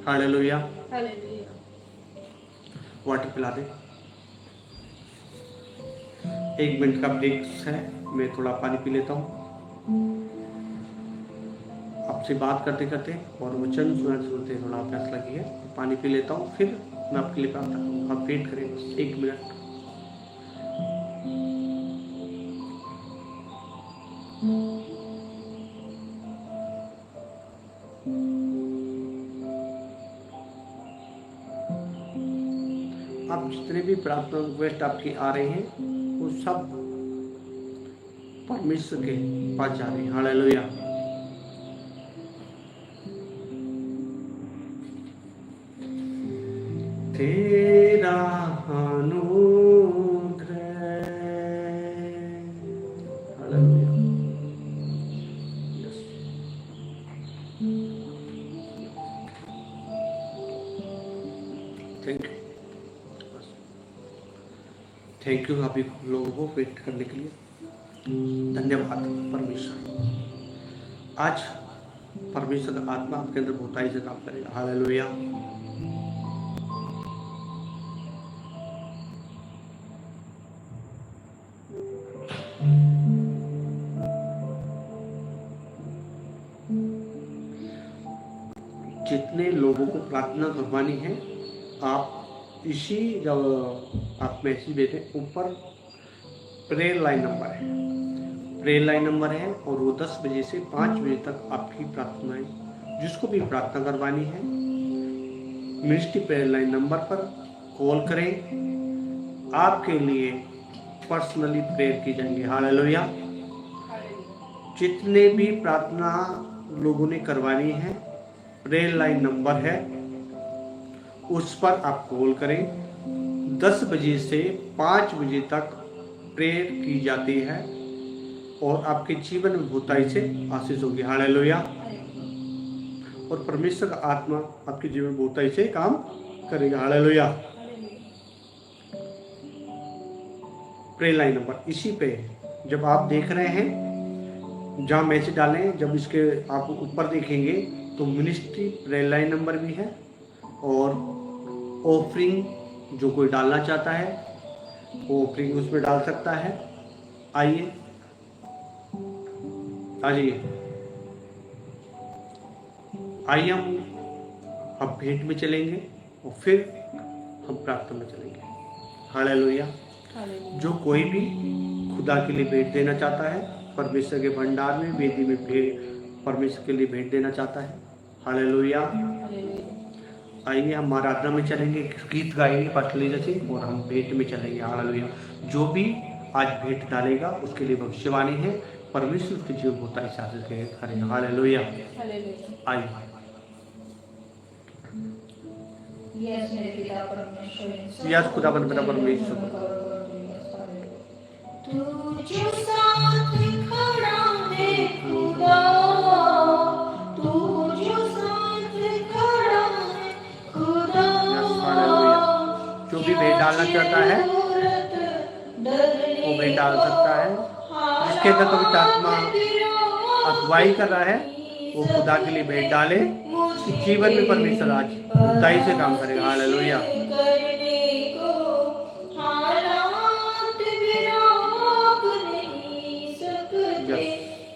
hallelujah. वाटर पिला दे। 1 मिनट का ब्रेक है, मैं थोड़ा पानी पी लेता हूँ। आपसे बात करते करते और वचन सुनते थोड़ा फैसला किया, पानी पी लेता हूँ, फिर मैं आपके लिए प्रार्थना करूँगा। आप वेट करें बस 1 मिनट। आप जितने भी प्रार्थना रिक्वेस्ट आपकी आ रहे हैं वो सब परमेश्वर के पास जा रहे हैं। हालेलुया। तेरा अनुग्रह, hallelujah. Yes, thank you, thank you अभी लोगों को वेट करने के लिए। धन्यवाद परमेश्वर। आज परमेश्वर का आत्मा आपके अंदर बहुतायी से काम करेगा। हालेलुया। जितने लोगों को प्रार्थना करवानी है आप इसी जब आप मैसेज देते ऊपर प्रेयर लाइन नंबर है, प्रेयर लाइन नंबर है और वो 10 बजे से 5 बजे तक आपकी प्रार्थनाएं, जिसको भी प्रार्थना करवानी है मिनिस्ट्री प्रेयर लाइन नंबर पर कॉल करें, आपके लिए पर्सनली प्रेयर की जाएंगे। हालेलुया। जितने भी प्रार्थना लोगों ने करवानी है प्रेयर लाइन नंबर है, उस पर आप कॉल करें। 10 बजे से 5 बजे तक प्रेयर की जाती है और आपके जीवन में बहुतायत से आशीष होगी। हालेलुया। और परमेश्वर का आत्मा आपके जीवन में बहुतायत से काम करेगा। हालेलुया। प्रेयर लाइन नंबर इसी पे जब आप देख रहे हैं जहाँ मैसेज डालें, जब इसके आप ऊपर देखेंगे तो मिनिस्ट्री प्रेयर लाइन नंबर भी है और ऑफरिंग जो कोई डालना चाहता है वो ऑफरिंग उसमें डाल सकता है। आइए आइए हम अब भेंट में चलेंगे और फिर हम प्रार्थना में चलेंगे। हालेलुया। जो कोई भी खुदा के लिए भेंट देना चाहता है, परमेश्वर के भंडार में वेदी में परमेश्वर के लिए भेंट देना चाहता है। हालेलुया। आइए हम आराधना में चलेंगे, गीत गाएंगे पास्टर से और हम भेंट में चलेंगे। हालेलुया। जो भी आज भेंट डालेगा उसके लिए भविष्यवाणी है, परमेश्वर के जीवन होता है शासन के। हालेलुया। आइए। यस खुदा पिता परमेश्वर, तू जो साथ खड़ा है खुदा, तू जो साथ खड़ा है खुदा, जो भी भेंट डालना चाहता है वो भेंट डाल सकता है। जिसके अंदर पवित्र आत्मा अगुवाई कर रहा है वो खुदा के लिए भेंट डाले, जीवन में परमेश्वर आज खुदाई से काम करेगा। हालेलुया।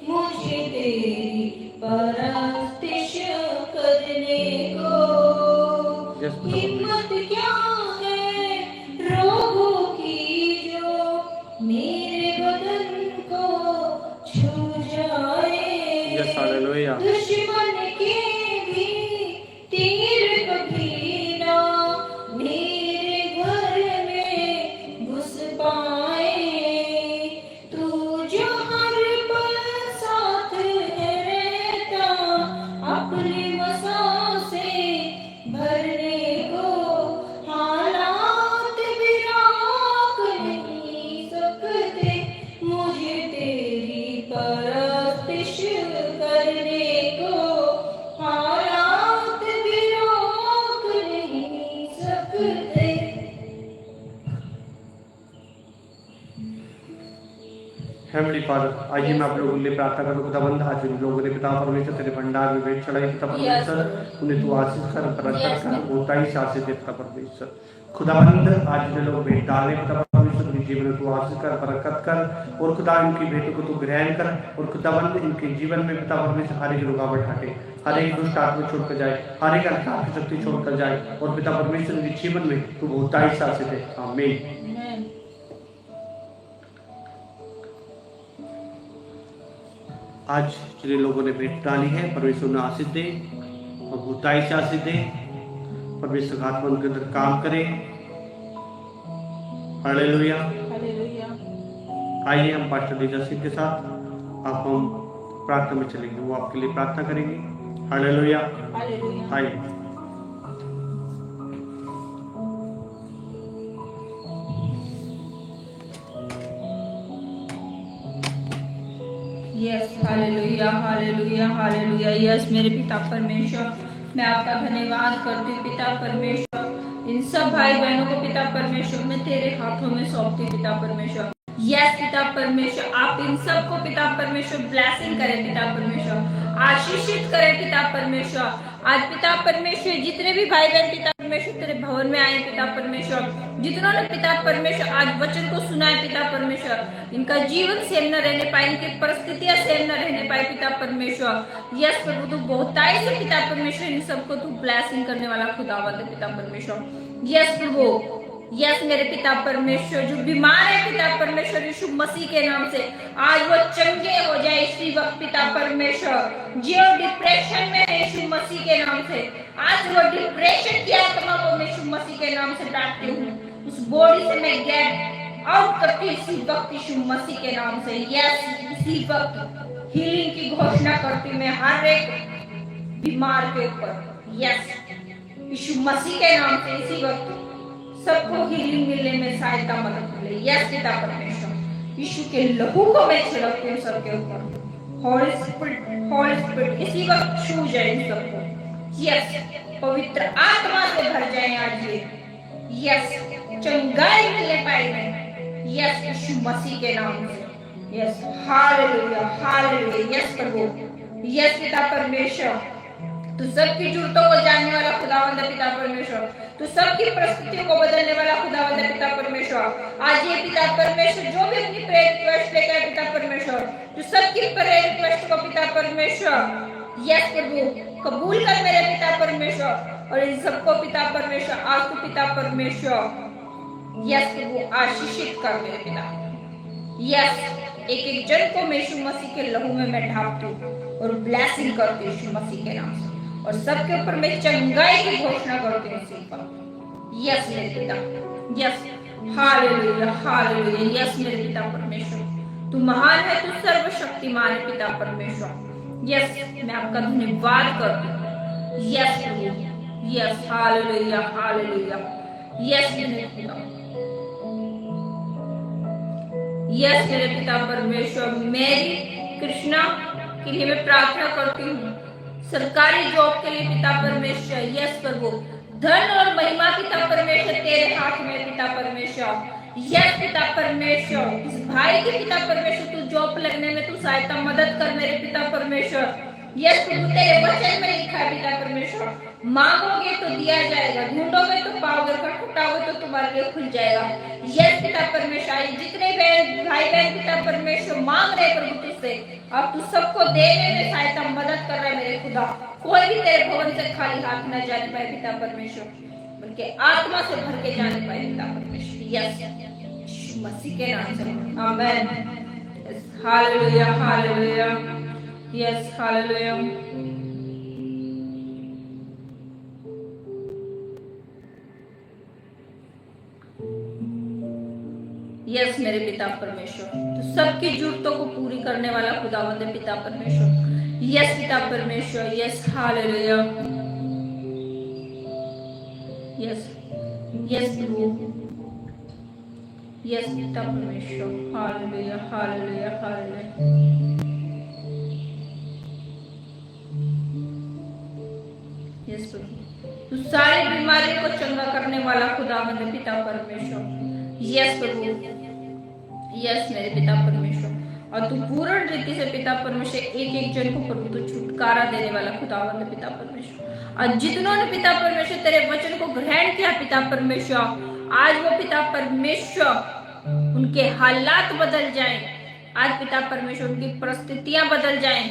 मुझे तेरी परस्तिश करने को हिम्मत क्या है रोगों की जो मेरे बदन को छू जाए। दुश्मन के भी तीर कभी ना मेरे घर में घुस पाए। तू जो हर पल साथ है रहता, अपने वसा से भरने को हालात भी रोक नहीं सकते। मुझे तेरी परस्तिश करने को हालात भी रोक नहीं सकते। हेमली फादर, आइए मैं आप लोगों के लिए प्रार्थना करूं। खुदाबंद आज जिन लोगों ने पिता परमेश्वर तेरे भंडार में भेंट चढ़ाई, पिता परमेश्वर उन्हें तू आशीष कर, बरकत कर, बहुतायत से आशीष दे पिता परमेश्वर। खुदाबंद आज जो लोग भेंट डाले पिता परमेश्वर उनके जीवन में तू आशीष कर, बरकत कर और खुदा इनकी भेंटों को तू ग्रहण कर और खुदाबंद इनके जीवन में पिता परमेश्वर हर एक रुकावट हटे, हर एक दुष्ट आत्मा छोड़कर जाए, हर एक अंधकार की शक्ति छोड़कर जाए और पिता परमेश्वर उनके जीवन में तू बहुतायत से आशीष दे। आमीन। आज जिन लोगों ने भेंट डाली है परमेश्वर उन्हें आशीष दे और बहुतायत से आशीष दे, परमेश्वर का आत्मा उनके अंदर काम करे। हालेलुया। आइए हम पास्टर लीजा सिंह के साथ आप हम प्रार्थना में चलेंगे, वो आपके लिए प्रार्थना करेंगे। हालेलुया। आइए। Yes hallelujah hallelujah hallelujah. Yes मेरे पिता परमेश्वर, मैं आपका धन्यवाद करती हूँ पिता परमेश्वर। इन सब भाई बहनों को पिता परमेश्वर मैं तेरे हाथों में सौंपती हूँ पिता परमेश्वर। यस पिता परमेश्वर, आप इन सबको पिता परमेश्वर ब्लेसिंग करें पिता परमेश्वर, आशीषित करें पिता परमेश्वर। आज पिता परमेश्वर जितने भी भाई बहन पिता परमेश्वर तेरे भवन में आए पिता परमेश्वर, जितनों ने पिता परमेश्वर आज वचन को सुना है पिता परमेश्वर, इनका जीवन सेम न रहने पाए, इनकी परिस्थितियां सेम न रहने पाए पिता परमेश्वर। यस प्रभु तू बहुतायत से पिता परमेश्वर इन सबको तू ब्लेसिंग करने वाला खुदावंद है पिता परमेश्वर। यस प्रभु यस मेरे पिता परमेश्वर, जो बीमार है पिता परमेश्वर यीशु मसीह के नाम से आज वो चंगे हो जाए इसी वक्त पिता परमेश्वर। जो डिप्रेशन में है यीशु मसीह के नाम से आज वो डिप्रेशन की आत्मा को मैं यीशु मसीह के नाम से डांटती हूँ, उस बॉडी से मैं गेट आउट करती हूँ इसी वक्त यीशु मसीह के नाम से। यस इसी वक्त हीलिंग की घोषणा करती हूँ मैं हर एक बीमार के ऊपर। यस यीशु मसीह के नाम से इसी वक्त सबको हीलिंग मिलने में सहायता मदद मिले। यस पिता परमेश्वर, यीशु के लहू को मैं छिड़कती हूँ सबके ऊपर। हॉली स्पिरिट इसी वक्त छू जाए इन सबको। यस पवित्र आत्मा से भर जाए आज ये। यस चंगाई मिलने पाएंगे यस यीशु मसीह के नाम से। Yes hallelujah hallelujah. यस प्रभु, यस पिता परमेश्वर, तू सबकी जरूरतों को जानने वाला खुदावंद पिता परमेश्वर, तू सबकी परिस्थितियों को बदलने वाला खुदावंद पिता परमेश्वर। आज ये पिता परमेश्वर जो भी अपनी प्रेयर रिक्वेस्ट लेकर है पिता परमेश्वर, तू सबकी प्रेयर रिक्वेस्ट को पिता परमेश्वर यस प्रभु कबूल कर मेरे पिता परमेश्वर। और इन सबको पिता परमेश्वर आज तू पिता परमेश्वर यस प्रभु आशीषित कर मेरे पिता। यस एक एक जन को मैं यीशु मसीह के लहू में मैं ढापती हूँ और ब्लेसिंग करती हूँ यीशु मसीह के नाम से। और सबके ऊपर मैं चंगाई की घोषणा करती हूँ इसी पर। यस मेरे पिता, यस हालेलुया हालेलुया। यस मेरे पिता परमेश्वर, तू महान है, तू सर्वशक्तिमान है पिता परमेश्वर। यस मैं आपका धन्यवाद करती हूँ। यस प्रभु, यस हालेलुया हालेलुया। यस मेरे पिता, यस मेरे पिता परमेश्वर, मेरी कृष्णा के लिए मैं प्रार्थना करती हूँ, सरकारी जॉब के लिए पिता परमेश्वर। यस प्रभु, धन और महिमा पिता परमेश्वर तेरे हाथ में पिता परमेश्वर। यस पिता परमेश्वर, इस भाई की पिता परमेश्वर तू जॉब लगने में तू सहायता मदद कर मेरे पिता परमेश्वर। यस प्रभु, तेरे वचन में लिखा है पिता परमेश्वर, मांगोगे तो दिया जाएगा, ढूंढोगे तो पाओगे, खटखटाओगे तो तुम्हारे लिए खुल जाएगा। यस पिता परमेश्वर, जितने भाई बहन पिता परमेश्वर मांग रहे प्रभु तुझसे, अब तू सबको देने में सहायता मदद कर रहा है मेरे खुदा। कोई भी तेरे भवन से खाली हाथ न जाने पाए पिता परमेश्वर, बल्कि आत्मा से भर के जाने पाए पिता परमेश्वर। यस मसीह के नाम से आमीन। Hallelujah hallelujah. Yes hallelujah. Yes मेरे पिता परमेश्वर, तो सबकी जरूरतों को पूरी करने वाला खुदावंद है पिता परमेश्वर। यस पिता परमेश्वर, यस हालेलुया। यस यस प्रभु, यस पिता परमेश्वर, हालेलुया हालेलुया हालेलुया। यस प्रभु, तू सारी बीमारियों को चंगा करने वाला खुदावंद है पिता परमेश्वर। यस प्रभु, यस मेरे पिता परमेश्वर, और तू पूर्ण रीति से पिता परमेश्वर एक एक जन को प्रभु तू छुटकारा देने वाला खुदावंद पिता परमेश्वर। और जितनों ने पिता परमेश्वर तेरे वचन को ग्रहण किया पिता परमेश्वर, आज वो पिता परमेश्वर उनके हालात बदल जाएं। आज पिता परमेश्वर उनकी परिस्थितियां बदल जाएं,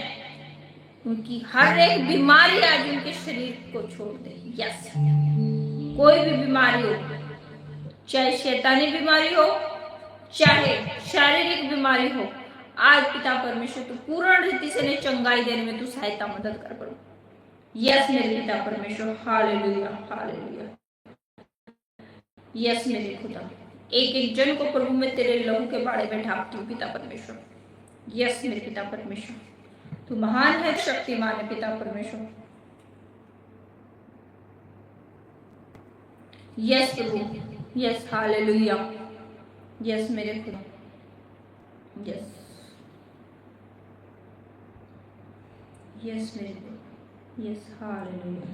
उनकी हर एक बीमारी आज उनके शरीर को छोड़ दे। यस कोई भी बीमारी हो, चाहे शैतानी बीमारी हो, चाहे शारीरिक बीमारी हो, आज पिता परमेश्वर तू पूर्ण रीति से चंगाई देने में तू सहायता मदद कर पड़ो। यस मेरे पिता परमेश्वर, हालेलुया हालेलुया। यस मेरे खुदा, एक एक जन को प्रभु में तेरे लहू के बारे में ढांपती हूँ पिता परमेश्वर। यस मेरे पिता परमेश्वर, तू महान है, शक्तिमान है पिता परमेश्वर। यस प्रभु, यस हालेलुया। यस मेरे खुदा, यस यस मेरे खुदा, यस हालेलुया।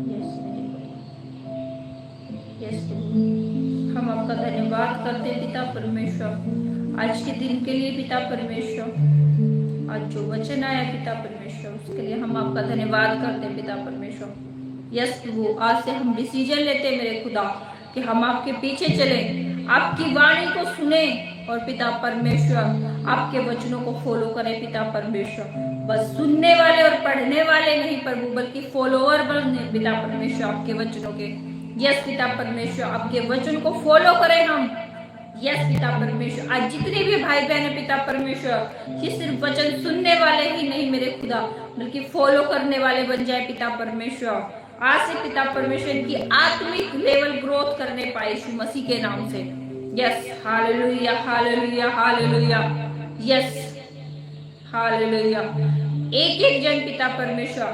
यस मेरे खुदा, यस प्रभु, हम आपका धन्यवाद करते हैं पिता परमेश्वर आज के दिन के लिए पिता परमेश्वर। आज जो वचन आया पिता परमेश्वर उसके लिए हम आपका धन्यवाद करते हैं पिता परमेश्वर। यस प्रभु, आज से हम डिसीजन लेते हैं मेरे खुदा कि हम आपके पीछे चले, आपकी वाणी को सुने और पिता परमेश्वर आपके वचनों को फॉलो करें पिता परमेश्वर। बस सुनने वाले और पढ़ने वाले नहीं प्रभु, बल्कि फॉलोअर बने पिता परमेश्वर आपके वचनों के। यस पिता परमेश्वर, आपके वचन को फॉलो करें हम। यस पिता परमेश्वर, आज जितने भी भाई बहन है पिता परमेश्वर, कि सिर्फ वचन सुनने वाले ही नहीं मेरे खुदा, बल्कि फॉलो करने वाले बन जाए पिता परमेश्वर। आज से पिता परमेश्वर की आत्मिक लेवल ग्रोथ करने पाए यीशु मसीह के नाम से। Yes, hallelujah hallelujah hallelujah, yes hallelujah. एक एक जन पिता परमेश्वर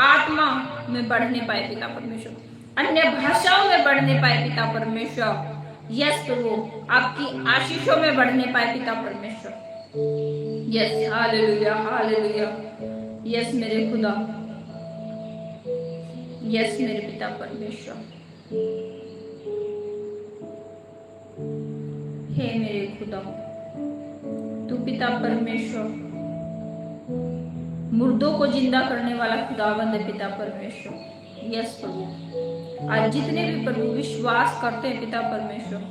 आत्मा में बढ़ने पाए पिता परमेश्वर, अन्य भाषाओं में बढ़ने पाए पिता परमेश्वर। यस प्रभु, आपकी आशीषों में बढ़ने पाए पिता परमेश्वर। यस, हालेलुया हालेलुया, यस मेरे खुदा, यस मेरे पिता परमेश्वर। हे मेरे खुदा, तू पिता परमेश्वर मुर्दों को जिंदा करने वाला खुदावंद है पिता परमेश्वर। यस प्रभु, आज जितने भी प्रभु विश्वास करते हैं पिता परमेश्वर,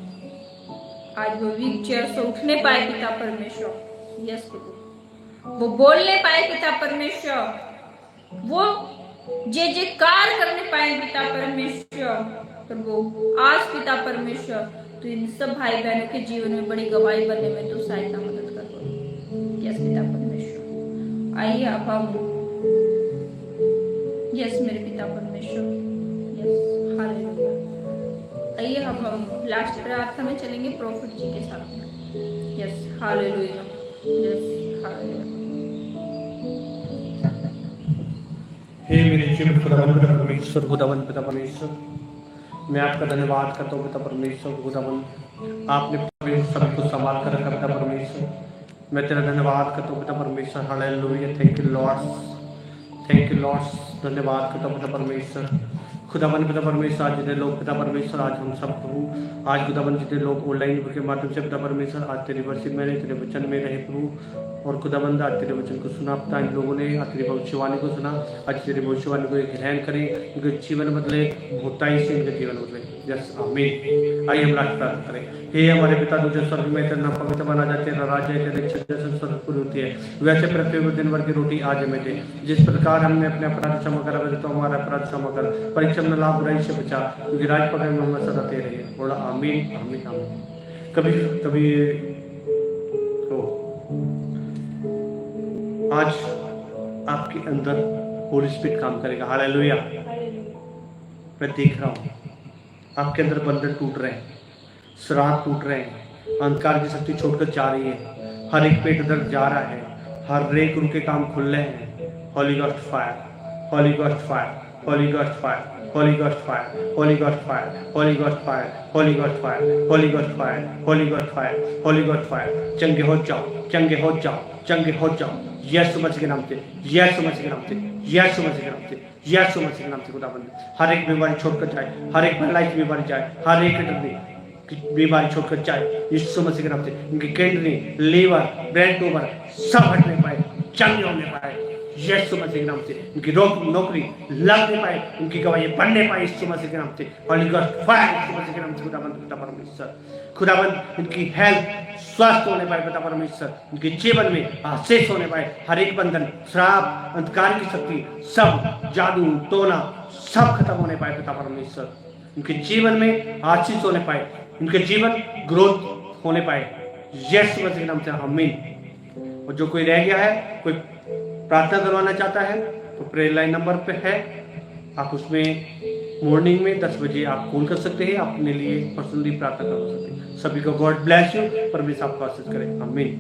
आज वो व्हील चेयर से उठने पाए पिता परमेश्वर। यस प्रभु, वो बोलने पाए पिता परमेश्वर, वो जे कार्य करने पाए पिता परमेश्वर। प्रभु आज पिता परमेश्वर, तो इन सब भाई बहनों के जीवन में बड़ी गवाही बनने में तो सहायता मदद कर। यस पिता परमेश्वर, आइए अब हम, यस मेरे पिता परमेश्वर, यस हालेलुया, आइए अब हम लास्ट प्रार्थना में चलेंगे प्रॉफिट जी के साथ में। Yes hallelujah, yes hallelujah. हे मेरे जीवन खुदावन पिता परमेश्वर, खुदावन पिता परमेश्वर, मैं आपका धन्यवाद करता हूँ पिता परमेश्वर। खुदावन आपने सब कुछ संभाल कर रखा पिता परमेश्वर, मैं तेरा धन्यवाद करता हूँ पिता परमेश्वर। Hallelujah, thank you Lord, thank you Lord, धन्यवाद करता हूँ पिता परमेश्वर। खुदावन पिता परमेश्वर, आज जितने लोग पिता परमेश्वर, आज हम सब प्रभु, आज खुदावन जितने लोग ऑनलाइन के माध्यम से पिता परमेश्वर, आज तेरी वर्षिप में तेरे वचन में रहे प्रभु, और खुदाबंद आज तेरे वचन को सुना पिता, इन लोगों ने आज तेरी भविष्यवाणी को सुना, आज तेरी भविष्यवाणी को ग्रहण करें, इनके जीवन बदले, भूताई से इनके जीवन बदले। यस आमीन। आइए हम लास्ट प्रार्थना करें। हे हमारे पिता तुझे स्वर्ग में तेरा नाम पवित्र बना जाए, तेरा राज्य है, तेरी इच्छा जैसे स्वर्ग पूरी होती है, वैसे प्रत्येक दिन भर की रोटी आज हमें दे। जिस प्रकार हमने अपने अपराध क्षमा करा, वैसे तो हमारा अपराध क्षमा कर, परीक्षा में लाभ बुराई से बचा, क्योंकि राज पकड़ में हम सदा दे रही है। बोला आमीन आमीन आमीन। कभी कभी आज आपके अंदर होली स्पिरिट काम करेगा। हालेलुया, मैं देख रहा हूँ आपके अंदर बंधन टूट रहे हैं, श्राप टूट रहे हैं, अंधकार की शक्ति छोड़कर जा रही है, हर एक पेट दर्द जा रहा है, हर एक उनके काम खुल रहे हैं। Holy ghost fire, holy ghost fire, holy ghost fire, holy ghost fire, holy ghost fire, holy ghost fire, holy ghost fire, holy ghost fire, holy ghost fire, holy ghost fire. चंगे हो जाओ, चंगे हो जाओ, चंगे हो जाओ, यीशु मसीह के नाम से, यीशु मसीह के नाम से, यीशु मसीह के नाम से, यीशु मसीह के नाम से। खुदाबंद हर एक बीमारी छोड़कर जाए, हर एक पैरालाइज बीमारी जाए, हर एक किडनी बीमारी छोड़कर जाए, यीशु मसीह के नाम से। उनकी किडनी, लीवर, ब्रेन ट्यूमर सब हटने पाए, चंगे होने पाए, यीशु मसीह के नाम से। उनकी नौकरी लगने पाए, उनकी गवाही बढ़ने पाए, यीशु मसीह के नाम से। होली गॉस्ट फायर, यीशु मसीह के नाम से। खुदाबंद पिता परमेश्वर, खुदाबंद इनकी हेल्थ स्वस्थ होने पाए पिता परमेश्वर, उनके जीवन में आशीष होने पाए, हर एक बंधन, श्राप, अंधकार की शक्ति, सब जादू टोना सब खत्म होने पाए पिता परमेश्वर। उनके जीवन में आशीष होने पाए, उनके जीवन ग्रोथ होने पाए, यीशु मसीह के नाम से आमीन। और जो कोई रह गया है, कोई प्रार्थना करवाना चाहता है, तो प्रेयर लाइन नंबर पे है, आप उसमें मॉर्निंग में 10 बजे आप कॉल कर सकते हैं, अपने लिए पर्सनली प्रार्थना करवा सकते हैं। सभी को गॉड ब्लेस यू, परमेश्वर आपको आशीष करे, आमीन।